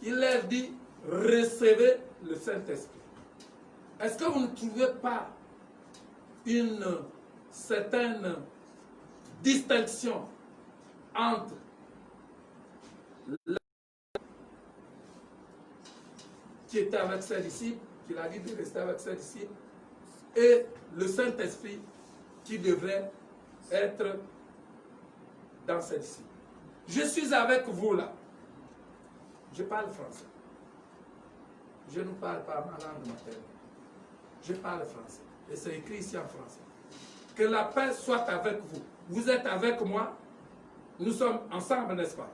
Speaker 1: il leur dit, recevez le Saint-Esprit. Est-ce que vous ne trouvez pas une certaine distinction entre la qui était avec ses disciples, qu'il a dit de rester avec ses disciples, et le Saint-Esprit qui devrait être dans ses disciples? Je suis avec vous là. Je parle français. Je ne parle pas ma langue maternelle. Je parle français. Et c'est écrit ici en français. Que la paix soit avec vous. Vous êtes avec moi. Nous sommes ensemble, n'est-ce pas?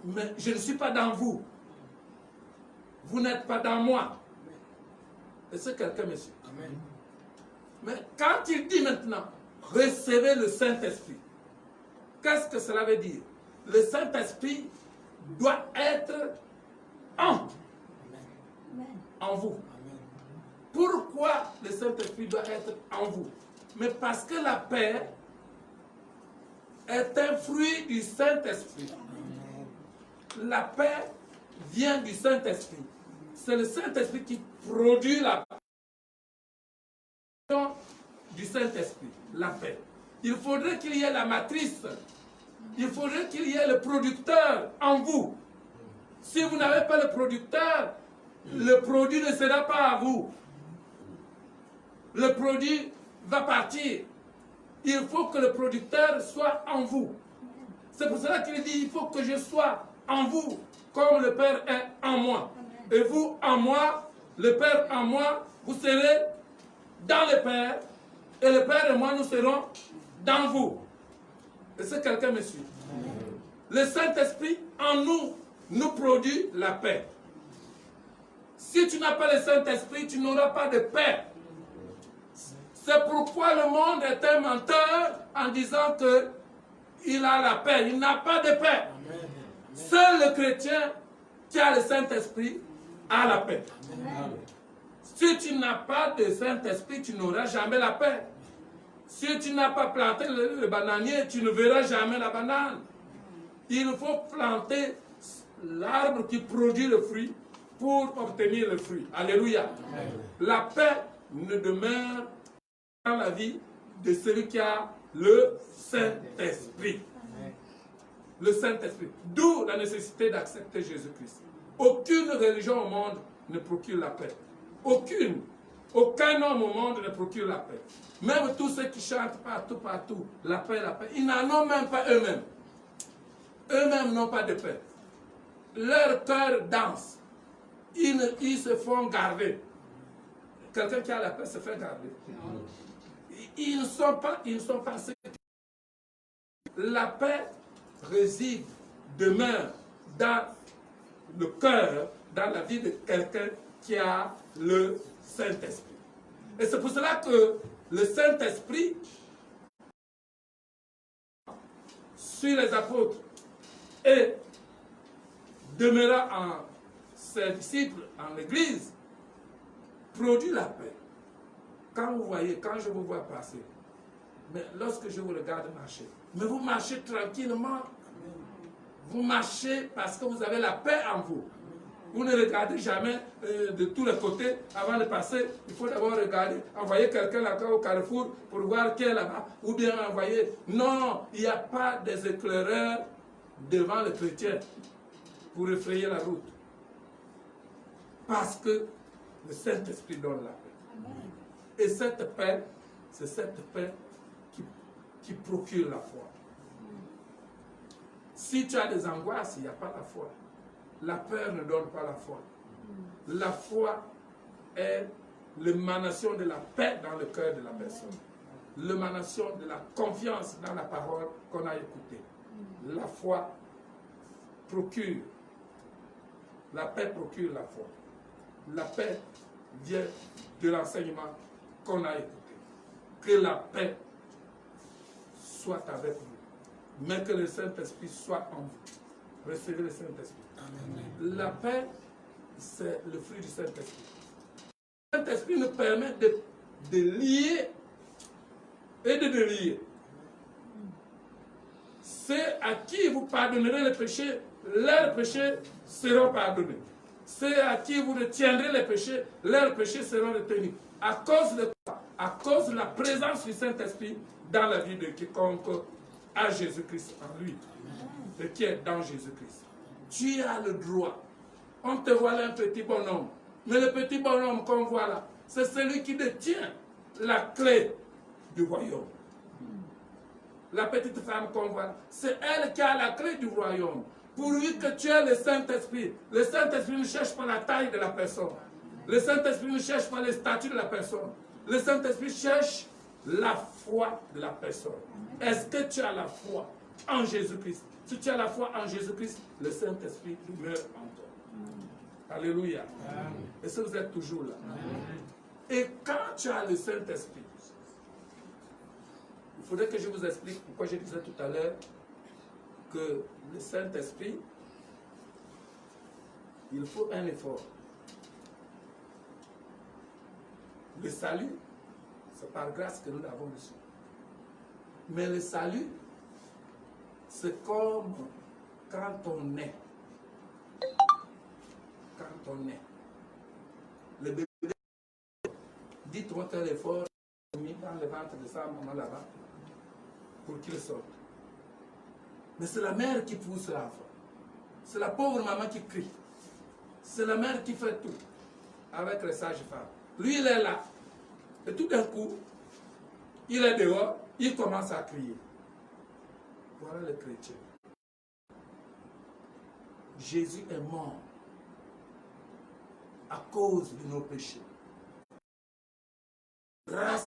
Speaker 1: Mais je ne suis pas dans vous. Vous n'êtes pas dans moi. Est-ce que quelqu'un me suit? Mais quand il dit maintenant, recevez le Saint-Esprit, qu'est-ce que cela veut dire? Le Saint-Esprit doit être en vous. Pourquoi le Saint-Esprit doit être en vous? Mais parce que la paix est un fruit du Saint-Esprit. La paix vient du Saint-Esprit. C'est le Saint-Esprit qui produit la paix du Saint-Esprit, la paix. Il faudrait qu'il y ait la matrice. Il faudrait qu'il y ait le producteur en vous. Si vous n'avez pas le producteur, le produit ne sera pas à vous. Le produit va partir. Il faut que le producteur soit en vous. C'est pour cela qu'il dit, il faut que je sois en vous, comme le Père est en moi. Et vous en moi, le Père en moi, vous serez dans le Père, et le Père et moi, nous serons dans vous. Est-ce que quelqu'un me suit? Le Saint-Esprit en nous, nous produit la paix. Si tu n'as pas le Saint-Esprit, tu n'auras pas de paix. C'est pourquoi le monde est un menteur en disant qu'il a la paix. Il n'a pas de paix. Seul le chrétien qui a le Saint-Esprit a la paix. Si tu n'as pas de Saint-Esprit, tu n'auras jamais la paix. Si tu n'as pas planté le bananier, tu ne verras jamais la banane. Il faut planter l'arbre qui produit le fruit pour obtenir le fruit. Alléluia. La paix ne demeure dans la vie de celui qui a le Saint-Esprit. Le Saint-Esprit. D'où la nécessité d'accepter Jésus-Christ. Aucune religion au monde ne procure la paix. Aucune. Aucun homme au monde ne procure la paix. Même tous ceux qui chantent partout, la paix, ils n'en ont même pas eux-mêmes. Eux-mêmes n'ont pas de paix. Leur cœur danse. Ils se font garder. Quelqu'un qui a la paix se fait garder. Ils ne sont pas ceux qui... La paix réside, demeure dans le cœur, dans la vie de quelqu'un qui a le Saint-Esprit. Et c'est pour cela que le Saint-Esprit, sur les apôtres, et demeura en ses disciples, en l'Église, produit la paix. Quand vous voyez, quand je vous vois passer, mais lorsque je vous regarde marcher, mais vous marchez tranquillement. Vous marchez parce que vous avez la paix en vous. Vous ne regardez jamais de tous les côtés avant de passer. Il faut d'abord regarder, envoyer quelqu'un là-bas au carrefour pour voir qui est là-bas. Ou bien envoyer... Non, il n'y a pas des éclaireurs devant le chrétien pour effrayer la route. Parce que le Saint-Esprit donne la paix. Et cette paix, c'est cette paix qui procure la foi. Si tu as des angoisses, il n'y a pas la foi. La peur ne donne pas la foi. La foi est l'émanation de la paix dans le cœur de la personne. L'émanation de la confiance dans la parole qu'on a écoutée. La foi procure. La paix procure la foi. La paix vient de l'enseignement qu'on a écouté. Que la paix soit avec vous. Mais que le Saint-Esprit soit en vous. Recevez le Saint-Esprit. La paix, c'est le fruit du Saint-Esprit. Le Saint-Esprit nous permet de lier et de délier. Ceux à qui vous pardonnerez les péchés, leurs péchés seront pardonnés. Ceux à qui vous retiendrez les péchés, leurs péchés seront retenus. À cause de quoi? À cause de la présence du Saint-Esprit dans la vie de quiconque a Jésus-Christ en lui. Et qui est dans Jésus-Christ. Tu as le droit. On te voit là un petit bonhomme. Mais le petit bonhomme qu'on voit là, c'est celui qui détient la clé du royaume. La petite femme qu'on voit là, c'est elle qui a la clé du royaume. Pourvu que tu aies le Saint-Esprit. Le Saint-Esprit ne cherche pas la taille de la personne. Le Saint-Esprit ne cherche pas les statuts de la personne. Le Saint-Esprit cherche la foi de la personne. Est-ce que tu as la foi en Jésus-Christ? Si tu as la foi en Jésus-Christ, le Saint-Esprit demeure en toi. Alléluia. Est-ce que vous êtes toujours là? Et quand tu as le Saint-Esprit, il faudrait que je vous explique pourquoi je disais tout à l'heure que le Saint-Esprit, il faut un effort. Le salut, c'est par grâce que nous l'avons reçu. Mais le salut, c'est comme quand on naît. Quand on naît. Le bébé, dites-moi quel effort mis dans le ventre de sa maman là-bas pour qu'il sorte. Mais c'est la mère qui pousse l'enfant. C'est la pauvre maman qui crie. C'est la mère qui fait tout avec les sages-femmes. Lui, il est là. Et tout d'un coup, il est dehors, il commence à crier. Voilà le chrétien. Jésus est mort à cause de nos péchés. Grâce.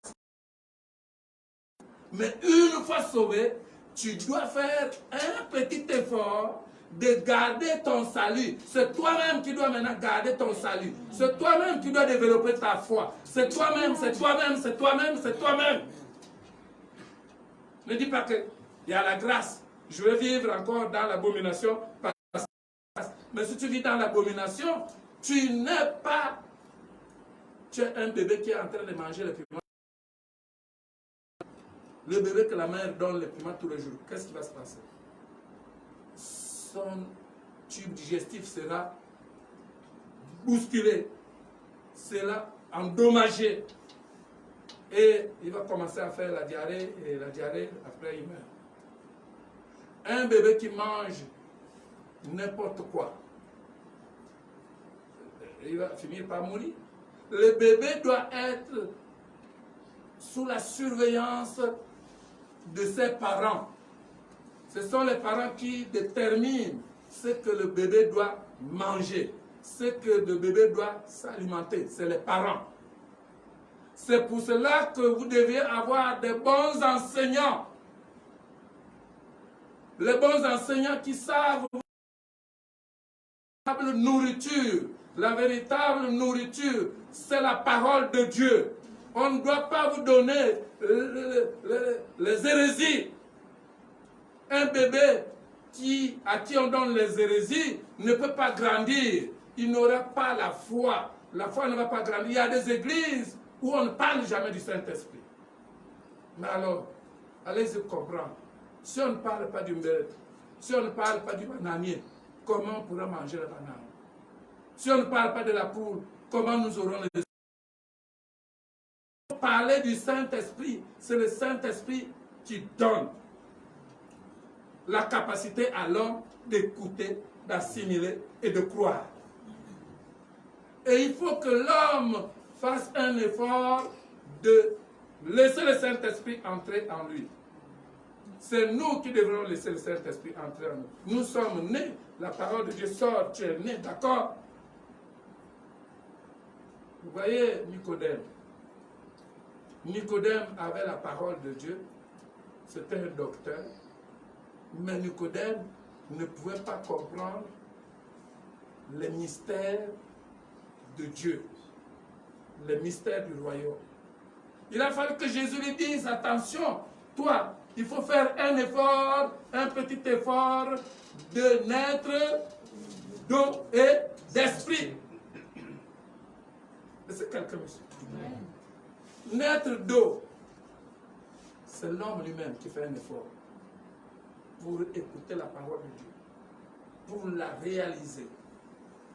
Speaker 1: Mais une fois sauvé, tu dois faire un petit effort de garder ton salut. C'est toi-même qui dois maintenant garder ton salut. C'est toi-même qui dois développer ta foi. C'est toi-même, c'est toi-même, c'est toi-même, c'est toi-même. Ne dis pas que il y a la grâce. Je vais vivre encore dans l'abomination. Mais si tu vis dans l'abomination, tu n'es pas... Tu es un bébé qui est en train de manger le piment. Le bébé que la mère donne le piment tous les jours, qu'est-ce qui va se passer? Son tube digestif sera bousculé, sera endommagé. Et il va commencer à faire la diarrhée, et la diarrhée, après il meurt. Un bébé qui mange n'importe quoi, il va finir par mourir. Le bébé doit être sous la surveillance de ses parents. Ce sont les parents qui déterminent ce que le bébé doit manger, ce que le bébé doit s'alimenter. C'est les parents. C'est pour cela que vous devez avoir des bons enseignants. Les bons enseignants qui savent la véritable nourriture. La véritable nourriture, c'est la parole de Dieu. On ne doit pas vous donner les hérésies. Un bébé à qui on donne les hérésies ne peut pas grandir. Il n'aura pas la foi. La foi ne va pas grandir. Il y a des églises où on ne parle jamais du Saint-Esprit. Mais alors, allez-y comprendre. Si on ne parle pas du mètre, si on ne parle pas du bananier, comment on pourra manger la banane? Si on ne parle pas de la poule, comment nous aurons les... Parler du Saint-Esprit, c'est le Saint-Esprit qui donne la capacité à l'homme d'écouter, d'assimiler et de croire. Et il faut que l'homme fasse un effort de laisser le Saint-Esprit entrer en lui. C'est nous qui devrons laisser le Saint-Esprit entrer en nous. Nous sommes nés, la parole de Dieu sort, tu es né, d'accord? Vous voyez Nicodème. Nicodème avait la parole de Dieu, c'était un docteur, mais Nicodème ne pouvait pas comprendre les mystères de Dieu, les mystères du royaume. Il a fallu que Jésus lui dise, attention, toi, il faut faire un effort, un petit effort de naître d'eau et d'esprit. Est-ce que quelqu'un me suit? Naître d'eau, c'est l'homme lui-même qui fait un effort pour écouter la parole de Dieu, pour la réaliser.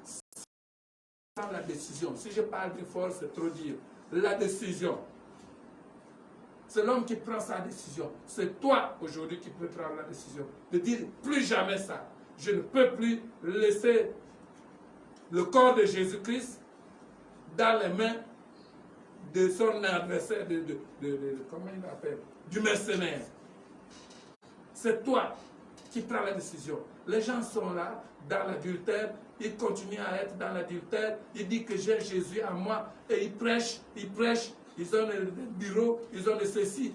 Speaker 1: Sans la décision, si je parle plus fort, c'est trop dire. La décision, c'est l'homme qui prend sa décision. C'est toi aujourd'hui qui peux prendre la décision de dire plus jamais ça. Je ne peux plus laisser le corps de Jésus-Christ dans les mains de son adversaire, comment il l'appelle, du mercenaire. C'est toi qui prends la décision. Les gens sont là, dans l'adultère, ils continuent à être dans l'adultère, ils disent que j'ai Jésus en moi, et ils prêchent, ils prêchent, ils ont des bureaux, ils ont de ceci,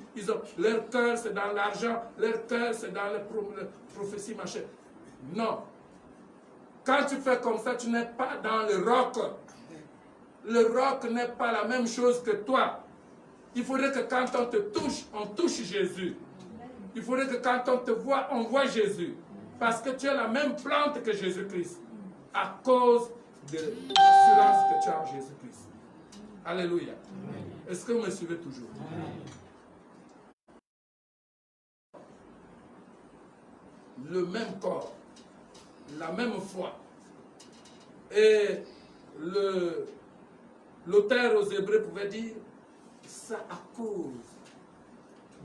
Speaker 1: leur cœur c'est dans l'argent, leur cœur c'est dans les prophéties, machin. Non. Quand tu fais comme ça, tu n'es pas dans le roc. Le roc n'est pas la même chose que toi. Il faudrait que quand on touche Jésus. Il faudrait que quand on te voit, on voit Jésus. Parce que tu as la même plante que Jésus-Christ. À cause de l'assurance que tu as en Jésus-Christ. Alléluia. Est-ce que vous me suivez toujours? Le même corps, la même foi. Et l'auteur aux Hébreux pouvait dire, ça à cause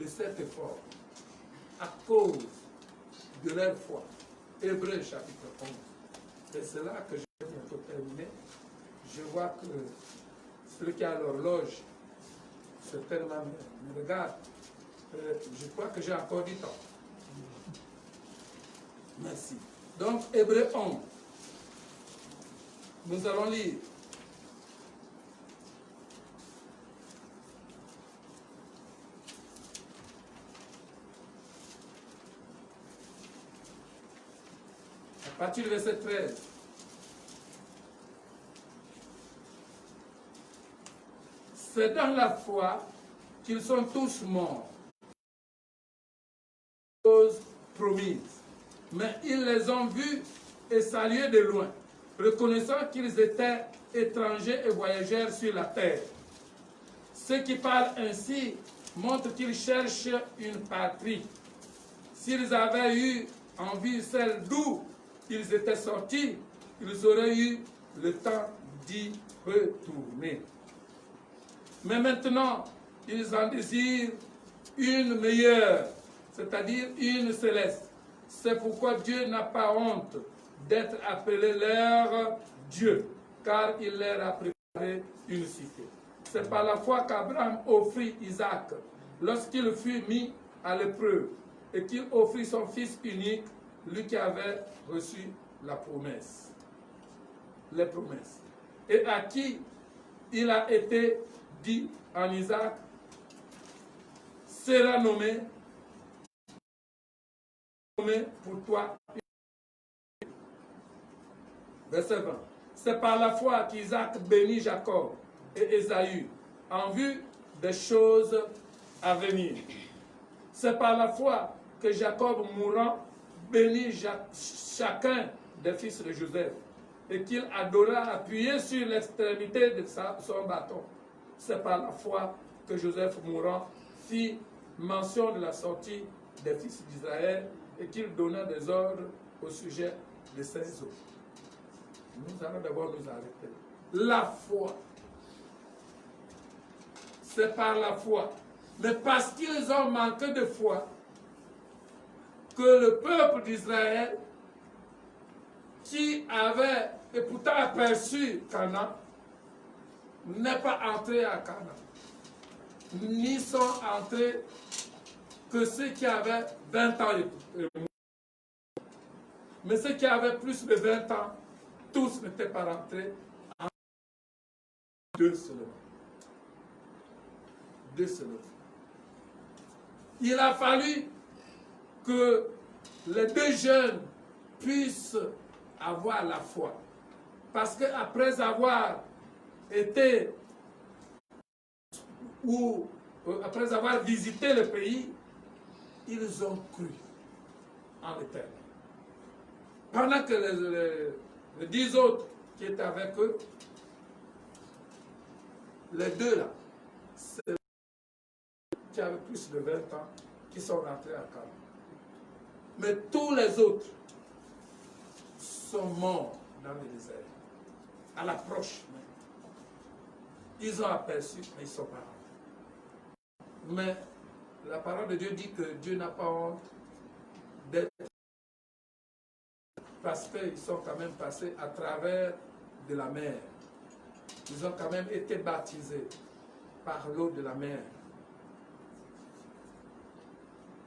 Speaker 1: de cet effort, à cause de leur foi. Hébreux chapitre 11. Et c'est là que je vais bientôt terminer. Je vois que celui qui a l'horloge, certainement me regarde. Je crois que j'ai encore du temps. Merci. Donc, Hébreux 11. Nous allons lire. À partir du verset 13. C'est dans la foi qu'ils sont tous morts. Choses promises. Mais ils les ont vus et salués de loin, reconnaissant qu'ils étaient étrangers et voyageurs sur la terre. Ceux qui parlent ainsi montrent qu'ils cherchent une patrie. S'ils avaient eu en vue celle d'où ils étaient sortis, ils auraient eu le temps d'y retourner. Mais maintenant, ils en désirent une meilleure, c'est-à-dire une céleste. C'est pourquoi Dieu n'a pas honte d'être appelé leur Dieu, car il leur a préparé une cité. C'est par la foi qu'Abraham offrit Isaac lorsqu'il fut mis à l'épreuve et qu'il offrit son fils unique, lui qui avait reçu la promesse, les promesses, et à qui il a été dit en Isaac, sera nommé pour toi. Verset 20. C'est par la foi qu'Isaac bénit Jacob et Ésaü en vue des choses à venir. C'est par la foi que Jacob mourant bénit chacun des fils de Joseph et qu'il adora appuyé sur l'extrémité de son bâton. C'est par la foi que Joseph mourant fit mention de la sortie des fils d'Israël et qu'il donna des ordres au sujet de ses eaux. Nous allons d'abord nous arrêter. La foi. C'est par la foi. Mais parce qu'ils ont manqué de foi, que le peuple d'Israël, qui avait et pourtant aperçu Canaan, n'est pas entré à Canaan. N'y sont entrés que ceux qui avaient 20 ans et moins. Mais ceux qui avaient plus de 20 ans, tous n'étaient pas rentrés en 2 seulement. 2 seulement. Il a fallu que les 2 jeunes puissent avoir la foi. Parce qu'après avoir été ou après avoir visité le pays, ils ont cru en l'Éternel. Pendant que les 10 autres qui étaient avec eux, les 2 là, c'est ceux qui avaient plus de 20 ans qui sont rentrés à Canaan. Mais tous les autres sont morts dans le désert, à l'approche même. Ils ont aperçu, mais ils ne sont pas rentrés. Mais la parole de Dieu dit que Dieu n'a pas honte d'être, parce qu'ils sont quand même passés à travers de la mer. Ils ont quand même été baptisés par l'eau de la mer.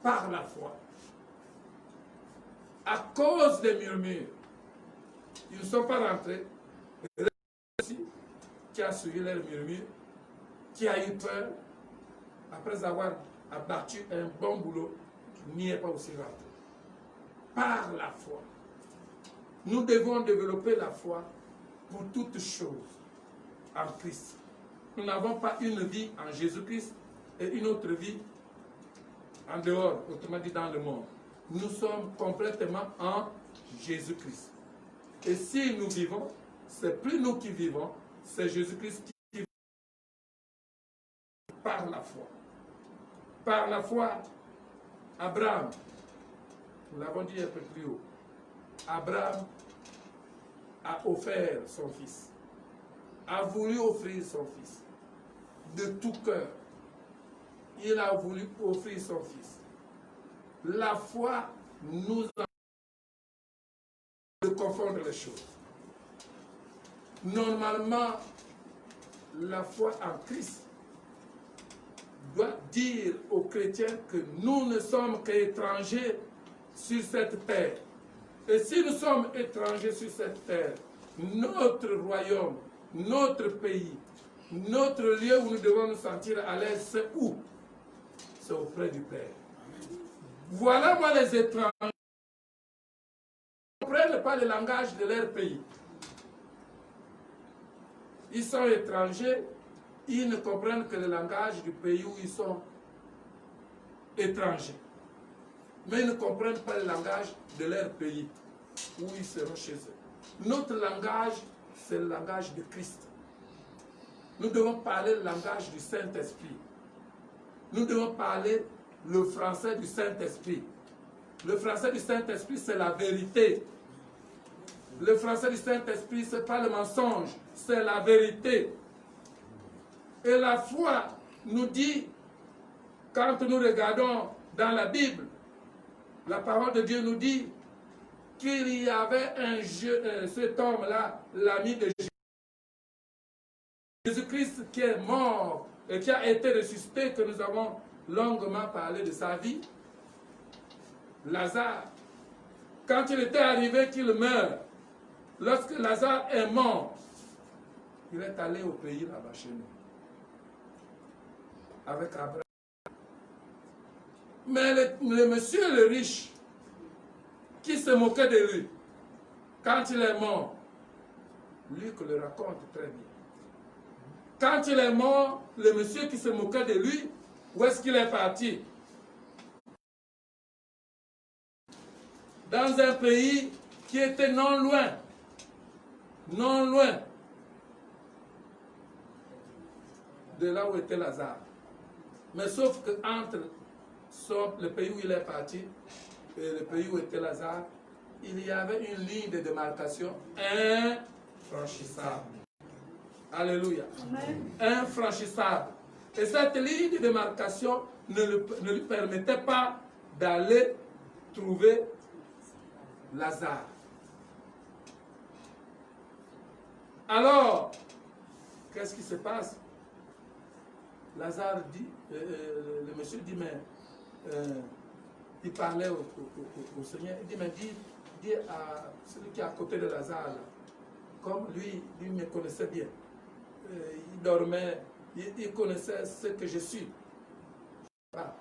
Speaker 1: Par la foi. À cause des murmures, ils ne sont pas rentrés. Qui a suivi leurs murmures, qui a eu peur, après avoir abattu un bon boulot, n'y est pas aussi rentré. Par la foi. Nous devons développer la foi pour toutes choses en Christ. Nous n'avons pas une vie en Jésus-Christ et une autre vie en dehors, autrement dit dans le monde. Nous sommes complètement en Jésus-Christ. Et si nous vivons, c'est plus nous qui vivons, c'est Jésus-Christ qui vit par la foi. Par la foi, Abraham, nous l'avons dit un peu plus haut, Abraham a offert son fils, a voulu offrir son fils, de tout cœur. Il a voulu offrir son fils. La foi nous a de confondre les choses. Normalement, la foi en Christ doit dire aux chrétiens que nous ne sommes qu'étrangers sur cette terre. Et si nous sommes étrangers sur cette terre, notre royaume, notre pays, notre lieu où nous devons nous sentir à l'aise, c'est où? C'est auprès du Père. Voilà moi les étrangers. Ils ne comprennent pas le langage de leur pays. Ils sont étrangers, ils ne comprennent que le langage du pays où ils sont étrangers. Mais ils ne comprennent pas le langage de leur pays, où ils seront chez eux. Notre langage, c'est le langage de Christ. Nous devons parler le langage du Saint-Esprit. Nous devons parler le français du Saint-Esprit. Le français du Saint-Esprit, c'est la vérité. Le français du Saint-Esprit, ce n'est pas le mensonge, c'est la vérité. Et la foi nous dit, quand nous regardons dans la Bible, la parole de Dieu nous dit qu'il y avait cet homme-là, l'ami de Jésus. Jésus-Christ qui est mort et qui a été ressuscité, que nous avons longuement parlé de sa vie. Lazare, quand il était arrivé qu'il meurt, lorsque Lazare est mort, il est allé au pays là-bas chez nous, avec Abraham. Mais le monsieur le riche, qui se moquait de lui, quand il est mort, Luc le raconte très bien. Quand il est mort, le monsieur qui se moquait de lui, où est-ce qu'il est parti? Dans un pays qui était non loin de là où était Lazare. Mais sauf que entre le pays où il est parti et le pays où était Lazare, il y avait une ligne de démarcation infranchissable. Alléluia. Amen. Infranchissable. Et cette ligne de démarcation ne lui permettait pas d'aller trouver Lazare. Alors, qu'est-ce qui se passe? Lazare dit, le monsieur dit, mais il parlait au Seigneur, il dit, mais dis à celui qui est à côté de Lazare, là, comme lui me connaissait bien, il dormait, il connaissait ce que je suis. Ah.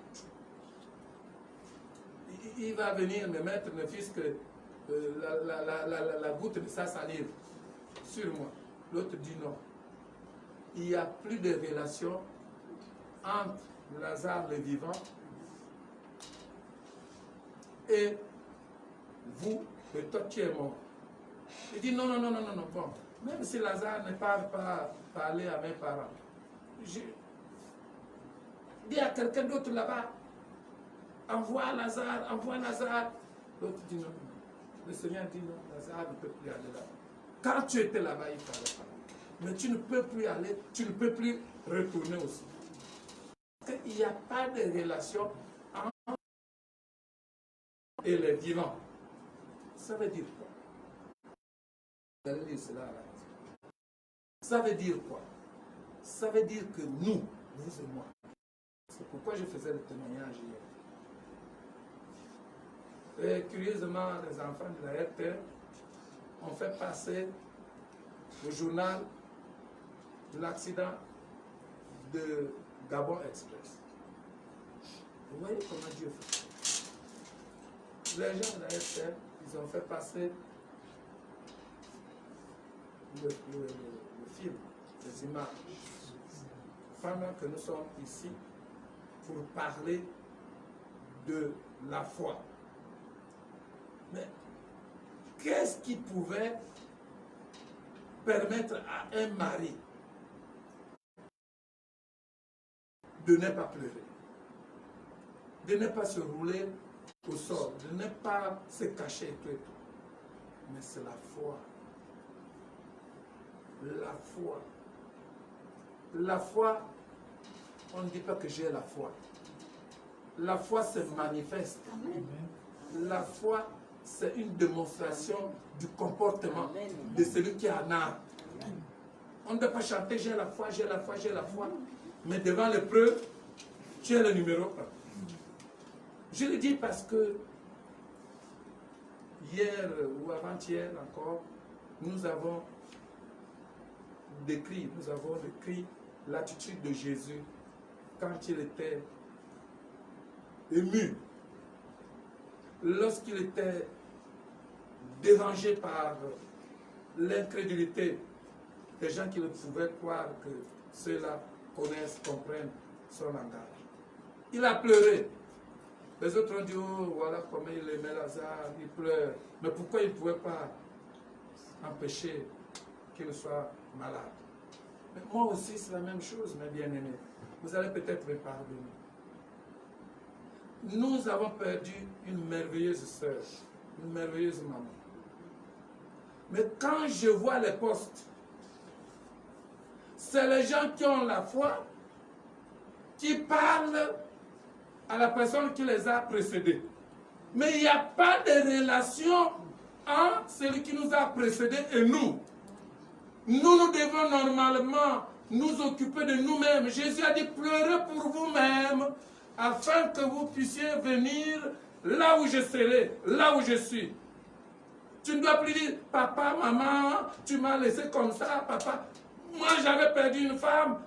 Speaker 1: Il va venir me mettre, ne fût-ce que la goutte de sa salive sur moi. L'autre dit non. Il n'y a plus de relation entre Lazare le vivant et vous, et toi qui es mort. Il dit non, bon. Même si Lazare ne parle pas parler à mes parents, je dis à quelqu'un d'autre là-bas, envoie Lazare. L'autre dit non. Le Seigneur dit non, Lazare ne peut plus aller là. Quand tu étais là-bas, il parlait pas. Mais tu ne peux plus aller, tu ne peux plus retourner aussi. Parce qu'il n'y a pas de relation entre et les vivants. Ça veut dire quoi? Vous allez lire cela à la maison. Ça veut dire quoi? Ça veut dire que nous et moi, c'est pourquoi je faisais le témoignage hier. Et curieusement, les enfants de la RTL ont fait passer au journal l'accident de Gabon Express. Vous voyez comment Dieu fait. Les gens de la SR, ils ont fait passer le film, les images, pendant que nous sommes ici pour parler de la foi. Mais qu'est-ce qui pouvait permettre à un mari de ne pas pleurer, de ne pas se rouler au sol, de ne pas se cacher et tout et tout? Mais c'est la foi. La foi. La foi, on ne dit pas que j'ai la foi. La foi se manifeste. La foi, c'est une démonstration du comportement de celui qui en a. On ne doit pas chanter j'ai la foi, j'ai la foi, j'ai la foi. Mais devant l'épreuve, tu es le numéro 1. Je le dis parce que hier ou avant-hier encore, nous avons décrit l'attitude de Jésus quand il était ému, lorsqu'il était dérangé par l'incrédulité des gens qui ne pouvaient croire que ceux-là connaissent, comprennent son langage. Il a pleuré. Les autres ont dit, oh, voilà comment il aimait Lazare, il pleure. Mais pourquoi il ne pouvait pas empêcher qu'il soit malade? Mais moi aussi, c'est la même chose, mes bien-aimés. Vous allez peut-être me pardonner. Nous avons perdu une merveilleuse sœur, une merveilleuse maman. Mais quand je vois les postes, c'est les gens qui ont la foi, qui parlent à la personne qui les a précédés. Mais il n'y a pas de relation entre celui qui nous a précédés et nous. Nous devons normalement nous occuper de nous-mêmes. Jésus a dit, pleurez pour vous-même, afin que vous puissiez venir là où je serai, là où je suis. Tu ne dois plus dire, papa, maman, tu m'as laissé comme ça, papa. Moi, j'avais perdu une femme,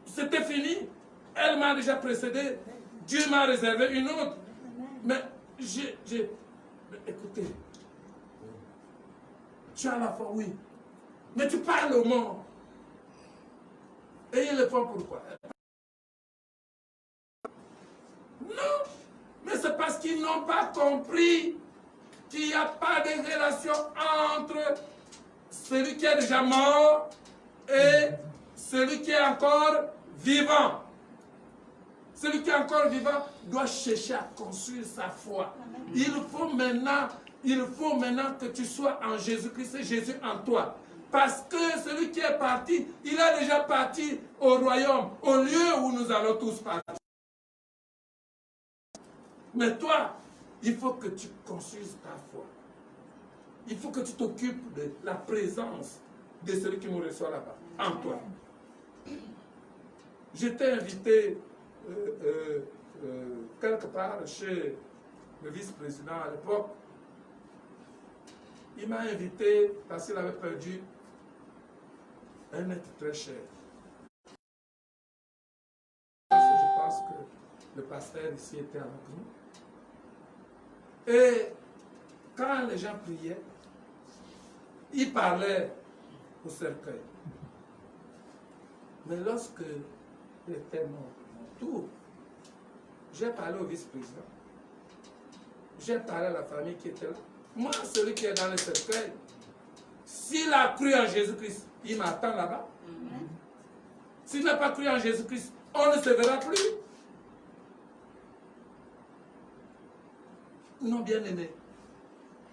Speaker 1: c'était fini. Elle m'a déjà précédé. Dieu m'a réservé une autre. Mais mais écoutez, tu as la foi, oui. Mais tu parles au monde. Et ils le font pourquoi? Non, mais c'est parce qu'ils n'ont pas compris qu'il n'y a pas de relation entre celui qui est déjà mort et celui qui est encore vivant. Celui qui est encore vivant doit chercher à construire sa foi. Il faut maintenant que tu sois en Jésus-Christ et Jésus en toi. Parce que celui qui est parti, il a déjà parti au royaume, au lieu où nous allons tous partir. Mais toi, il faut que tu construises ta foi. Il faut que tu t'occupes de la présence de celui qui nous reçoit là-bas, en toi. J'étais invité quelque part chez le vice-président à l'époque. Il m'a invité parce qu'il avait perdu un être très cher. Je pense que le pasteur ici était avec nous. Et quand les gens priaient, il parlait au cercueil. Mais lorsque c'était mon tour, j'ai parlé au vice-président. J'ai parlé à la famille qui était là. Moi, celui qui est dans le cercueil, s'il a cru en Jésus-Christ, il m'attend là-bas. S'il n'a pas cru en Jésus-Christ, on ne se verra plus. Non, bien-aimés,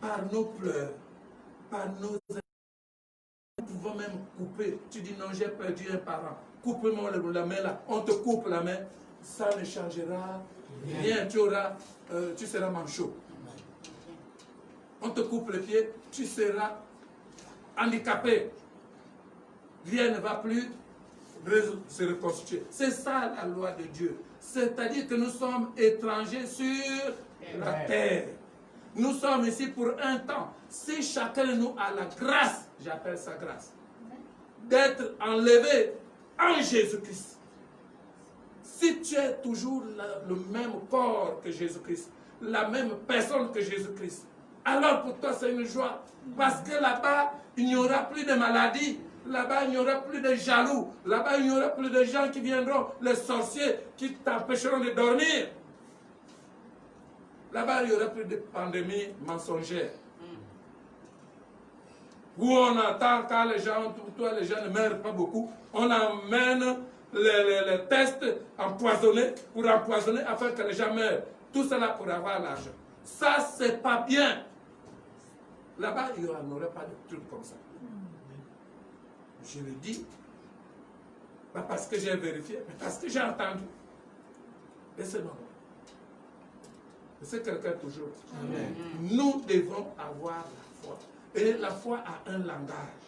Speaker 1: par nos pleurs, par nos... Nous pouvons même couper. Tu dis non, j'ai perdu un parent. Coupe-moi la main là. On te coupe la main. Ça ne changera rien. Tu seras manchot. On te coupe les pieds, tu seras handicapé. Rien ne va plus se reconstituer. C'est ça la loi de Dieu. C'est-à-dire que nous sommes étrangers sur la terre. Nous sommes ici pour un temps. Si chacun de nous a la grâce, j'appelle ça grâce, d'être enlevé en Jésus-Christ, Si tu es toujours le même corps que Jésus-Christ, la même personne que Jésus-Christ, alors pour toi c'est une joie. Parce que là-bas, il n'y aura plus de maladies. Là-bas, il n'y aura plus de jaloux. Là-bas, il n'y aura plus de gens qui viendront, les sorciers, qui t'empêcheront de dormir. Là-bas, il n'y aura plus de pandémie mensongère. Où on entend quand les gens, les gens ne meurent pas beaucoup, on emmène les tests empoisonnés pour empoisonner afin que les gens meurent. Tout cela pour avoir l'argent. Ça, c'est pas bien. Là-bas, il n'y aurait pas de trucs comme ça. Je le dis, pas parce que j'ai vérifié, mais parce que j'ai entendu. Et c'est normal. Et c'est quelqu'un toujours. Amen. Nous devons avoir la foi. Et la foi a un langage.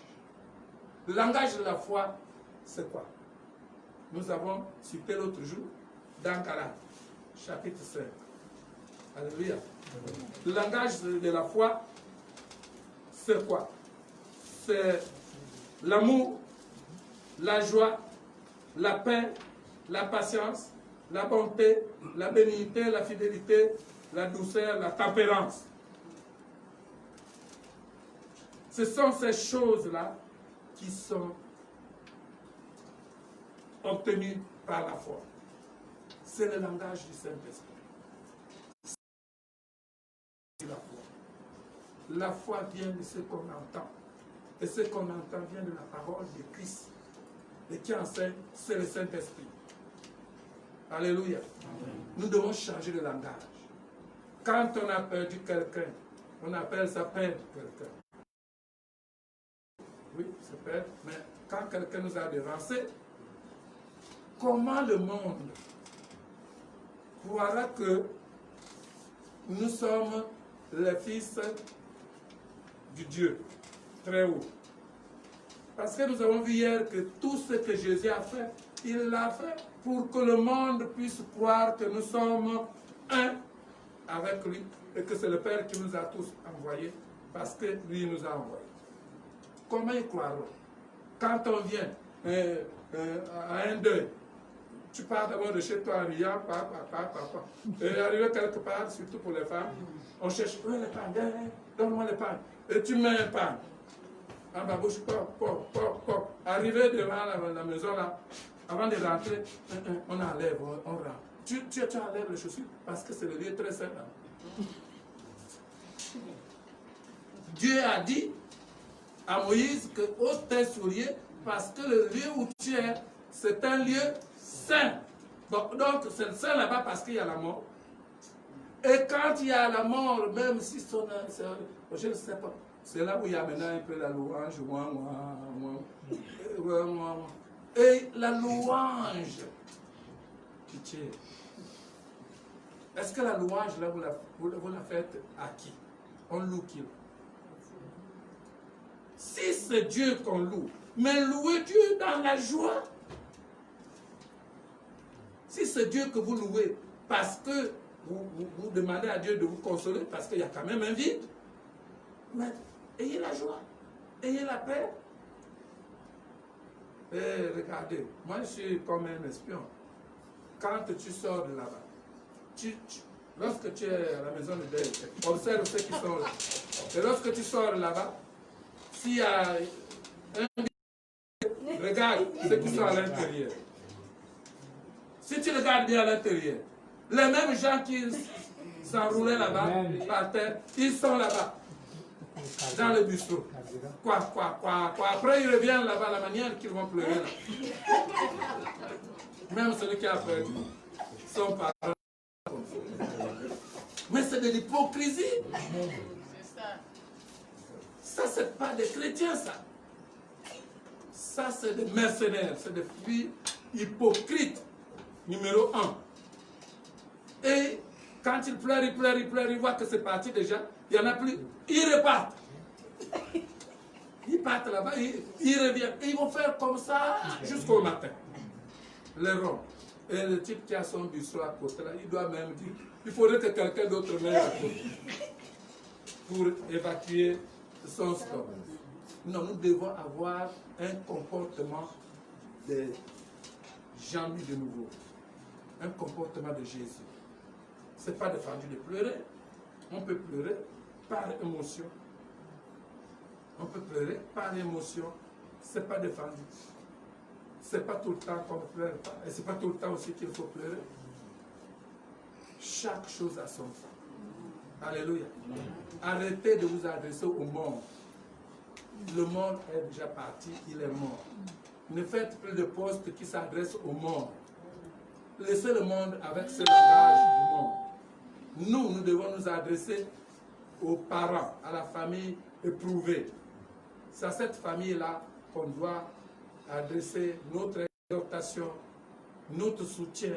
Speaker 1: Le langage de la foi, c'est quoi? Nous avons cité l'autre jour dans Galates, chapitre 5. Alléluia. Le langage de la foi, c'est quoi? C'est l'amour, la joie, la paix, la patience, la bonté, la bénignité, la fidélité, la douceur, la tempérance. Ce sont ces choses-là qui sont obtenues par la foi. C'est le langage du Saint-Esprit. La foi vient de ce qu'on entend. Et ce qu'on entend vient de la parole de Christ. Et qui enseigne, c'est le Saint-Esprit. Alléluia. Amen. Nous devons changer de langage. Quand on a perdu quelqu'un, on appelle ça perdre quelqu'un. Oui, c'est perdre. Mais quand quelqu'un nous a dévancé, comment le monde croira que nous sommes les fils du Dieu très haut? Parce que nous avons vu hier que tout ce que Jésus a fait, il l'a fait pour que le monde puisse croire que nous sommes un avec lui et que c'est le Père qui nous a tous envoyés parce que lui nous a envoyés. Comment ils croiront? Quand on vient à un deuil, tu pars d'abord de chez toi en riant, papa. Et arrivé quelque part, surtout pour les femmes, on cherche, où est le pain? Donne-moi le pain. Et tu mets un pain. En ma bouche, pop. Arrivé devant la maison là, avant de rentrer, on enlève, on rentre. Tu enlèves les chaussures parce que c'est le lieu très saint. Dieu a dit à Moïse que ôte tes souliers parce que le lieu où tu es, c'est un lieu saint. Bon, donc c'est saint là-bas parce qu'il y a la mort. Et quand il y a la mort, même si je ne sais pas, c'est là où il y a maintenant un peu la louange, et la louange, pitié. Est-ce que la louange, là, vous la faites à qui? On loue qui? Si c'est Dieu qu'on loue, mais louez Dieu dans la joie. Si c'est Dieu que vous louez, parce que vous demandez à Dieu de vous consoler, parce qu'il y a quand même un vide, mais ayez la joie, ayez la paix. Et regardez, moi je suis comme un espion. Quand tu sors de là-bas, lorsque tu es à la maison de deuil, observe ceux qui sont là. Et lorsque tu sors de là-bas, s'il y a un... Regarde ceux qui sont à l'intérieur. Si tu regardes bien à l'intérieur, les mêmes gens qui s'enroulaient là-bas, par terre, ils sont là-bas, dans le bistrot. Quoi. Après, ils reviennent là-bas, la manière qu'ils vont pleurer là. Même celui qui a perdu son parent. Mais c'est de l'hypocrisie. Ça, c'est pas des chrétiens, ça. Ça, c'est des mercenaires, c'est des filles hypocrites. Numéro 1. Et quand ils pleurent, ils voient que c'est parti déjà, il n'y en a plus, ils repartent. Ils partent là-bas, ils reviennent. Et ils vont faire comme ça jusqu'au matin. Les ronds. Et le type qui a son bistrot à côté là, il doit même dire, il faudrait que quelqu'un d'autre mette à côté pour évacuer son stock. Non, nous devons avoir un comportement de gens mis de nouveau. un comportement de Jésus. Ce n'est pas défendu de pleurer. On peut pleurer par émotion. On peut pleurer par émotion. Ce n'est pas défendu. Ce n'est pas tout le temps qu'on ne pleure pas. Et ce n'est pas tout le temps aussi qu'il faut pleurer. Chaque chose a son temps. Alléluia. Arrêtez de vous adresser au monde. Le monde est déjà parti, il est mort. Ne faites plus de postes qui s'adressent au monde. Laissez le monde avec ce langage du monde. Nous devons nous adresser aux parents, à la famille éprouvée. C'est à cette famille-là qu'on doit adresser notre exhortation, notre soutien,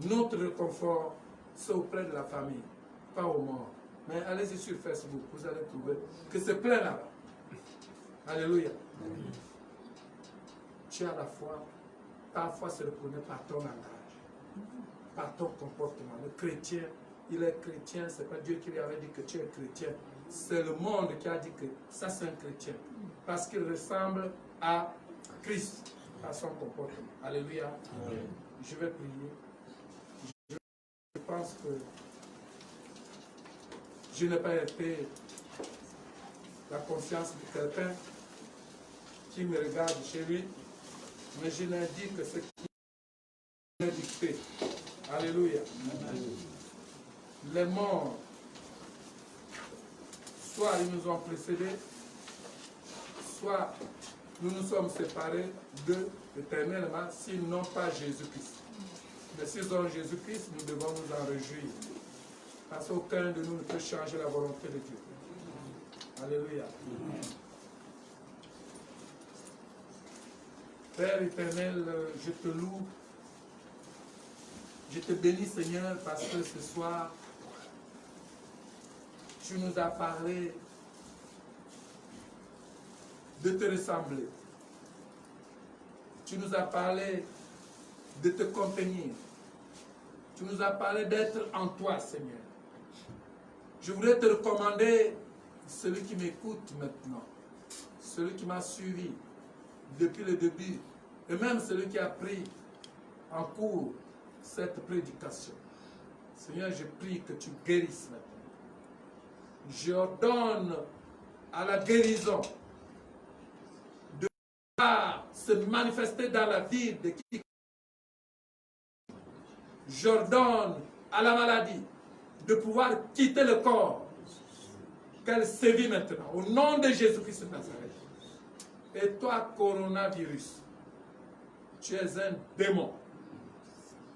Speaker 1: notre réconfort. C'est auprès de la famille, pas au monde. Mais allez-y sur Facebook, vous allez trouver que c'est plein là-bas. Alléluia. Tu as la foi. Parfois, se reconnaît par ton langage, par ton comportement. Le chrétien, il est chrétien. Ce n'est pas Dieu qui lui avait dit que tu es chrétien. C'est le monde qui a dit que ça, c'est un chrétien. Parce qu'il ressemble à Christ, à son comportement. Alléluia. Oui. Je vais prier. Je pense que je n'ai pas été la conscience de quelqu'un qui me regarde chez lui, mais je n'ai dit que ce qui m'est dicté. Alléluia. Les morts, soit ils nous ont précédés, soit nous nous sommes séparés d'eux éternellement s'ils n'ont pas Jésus-Christ. Mais s'ils ont Jésus-Christ, nous devons nous en réjouir. Parce qu'aucun de nous ne peut changer la volonté de Dieu. Alléluia. Père éternel, je te loue. Je te bénis, Seigneur, parce que ce soir, tu nous as parlé de te ressembler. Tu nous as parlé de te contenir. Tu nous as parlé d'être en toi, Seigneur. Je voudrais te recommander celui qui m'écoute maintenant, celui qui m'a suivi depuis le début, et même celui qui a pris en cours cette prédication. Seigneur, je prie que tu guérisses maintenant. J'ordonne à la guérison de se manifester dans la vie de qui. J'ordonne à la maladie de pouvoir quitter le corps, qu'elle sévit maintenant, au nom de Jésus-Christ de Nazareth. Et toi, coronavirus, tu es un démon.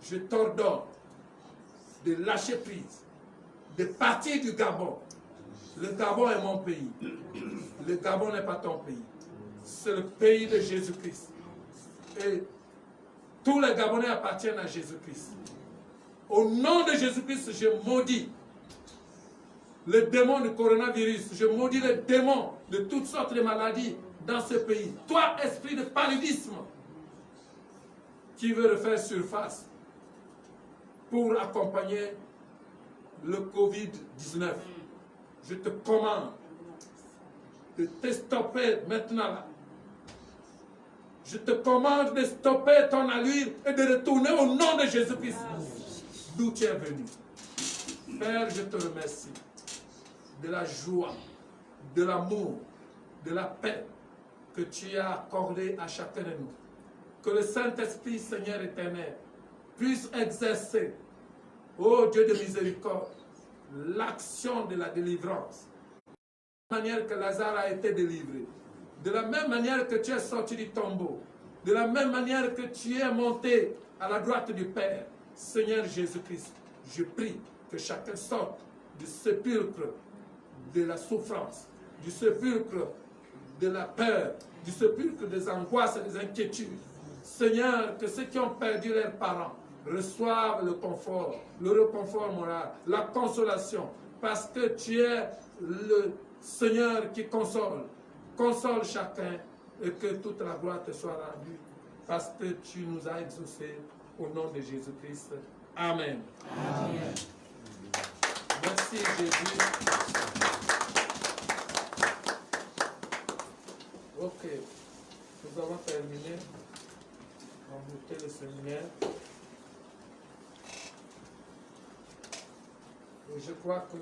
Speaker 1: Je t'ordonne de lâcher prise, de partir du Gabon. Le Gabon est mon pays. Le Gabon n'est pas ton pays. C'est le pays de Jésus-Christ. Et tous les Gabonais appartiennent à Jésus-Christ. Au nom de Jésus-Christ, je maudis le démon du coronavirus. Je maudis le démon de toutes sortes de maladies dans ce pays. Toi, esprit de paludisme, qui veut refaire surface pour accompagner le Covid-19, je te commande de te stopper maintenant là. Je te commande de stopper ton allure et de retourner au nom de Jésus-Christ, d'où tu es venu. Père, je te remercie de la joie, de l'amour, de la paix que tu as accordé à chacun de nous. Que le Saint-Esprit, Seigneur éternel, puisse exercer, ô Dieu de miséricorde, l'action de la délivrance. De la manière que Lazare a été délivré, de la même manière que tu es sorti du tombeau, de la même manière que tu es monté à la droite du Père, Seigneur Jésus-Christ, je prie que chacun sorte du sépulcre de la souffrance, du sépulcre de la peur, du sépulcre des angoisses et des inquiétudes. Seigneur, que ceux qui ont perdu leurs parents reçoivent le confort, le réconfort moral, la consolation, parce que tu es le Seigneur qui console. Console chacun et que toute la gloire te soit rendue, parce que tu nous as exaucés au nom de Jésus-Christ. Amen. Amen. Merci Jésus. Ok, nous avons terminé. embouter le séminaire. Et je crois que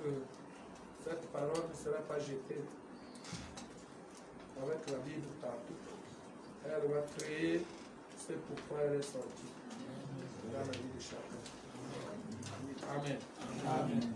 Speaker 1: cette parole ne sera pas jetée avec la Bible partout. Elle va créer ce pourquoi elle est sortie dans la vie de chacun. Amen. Amen.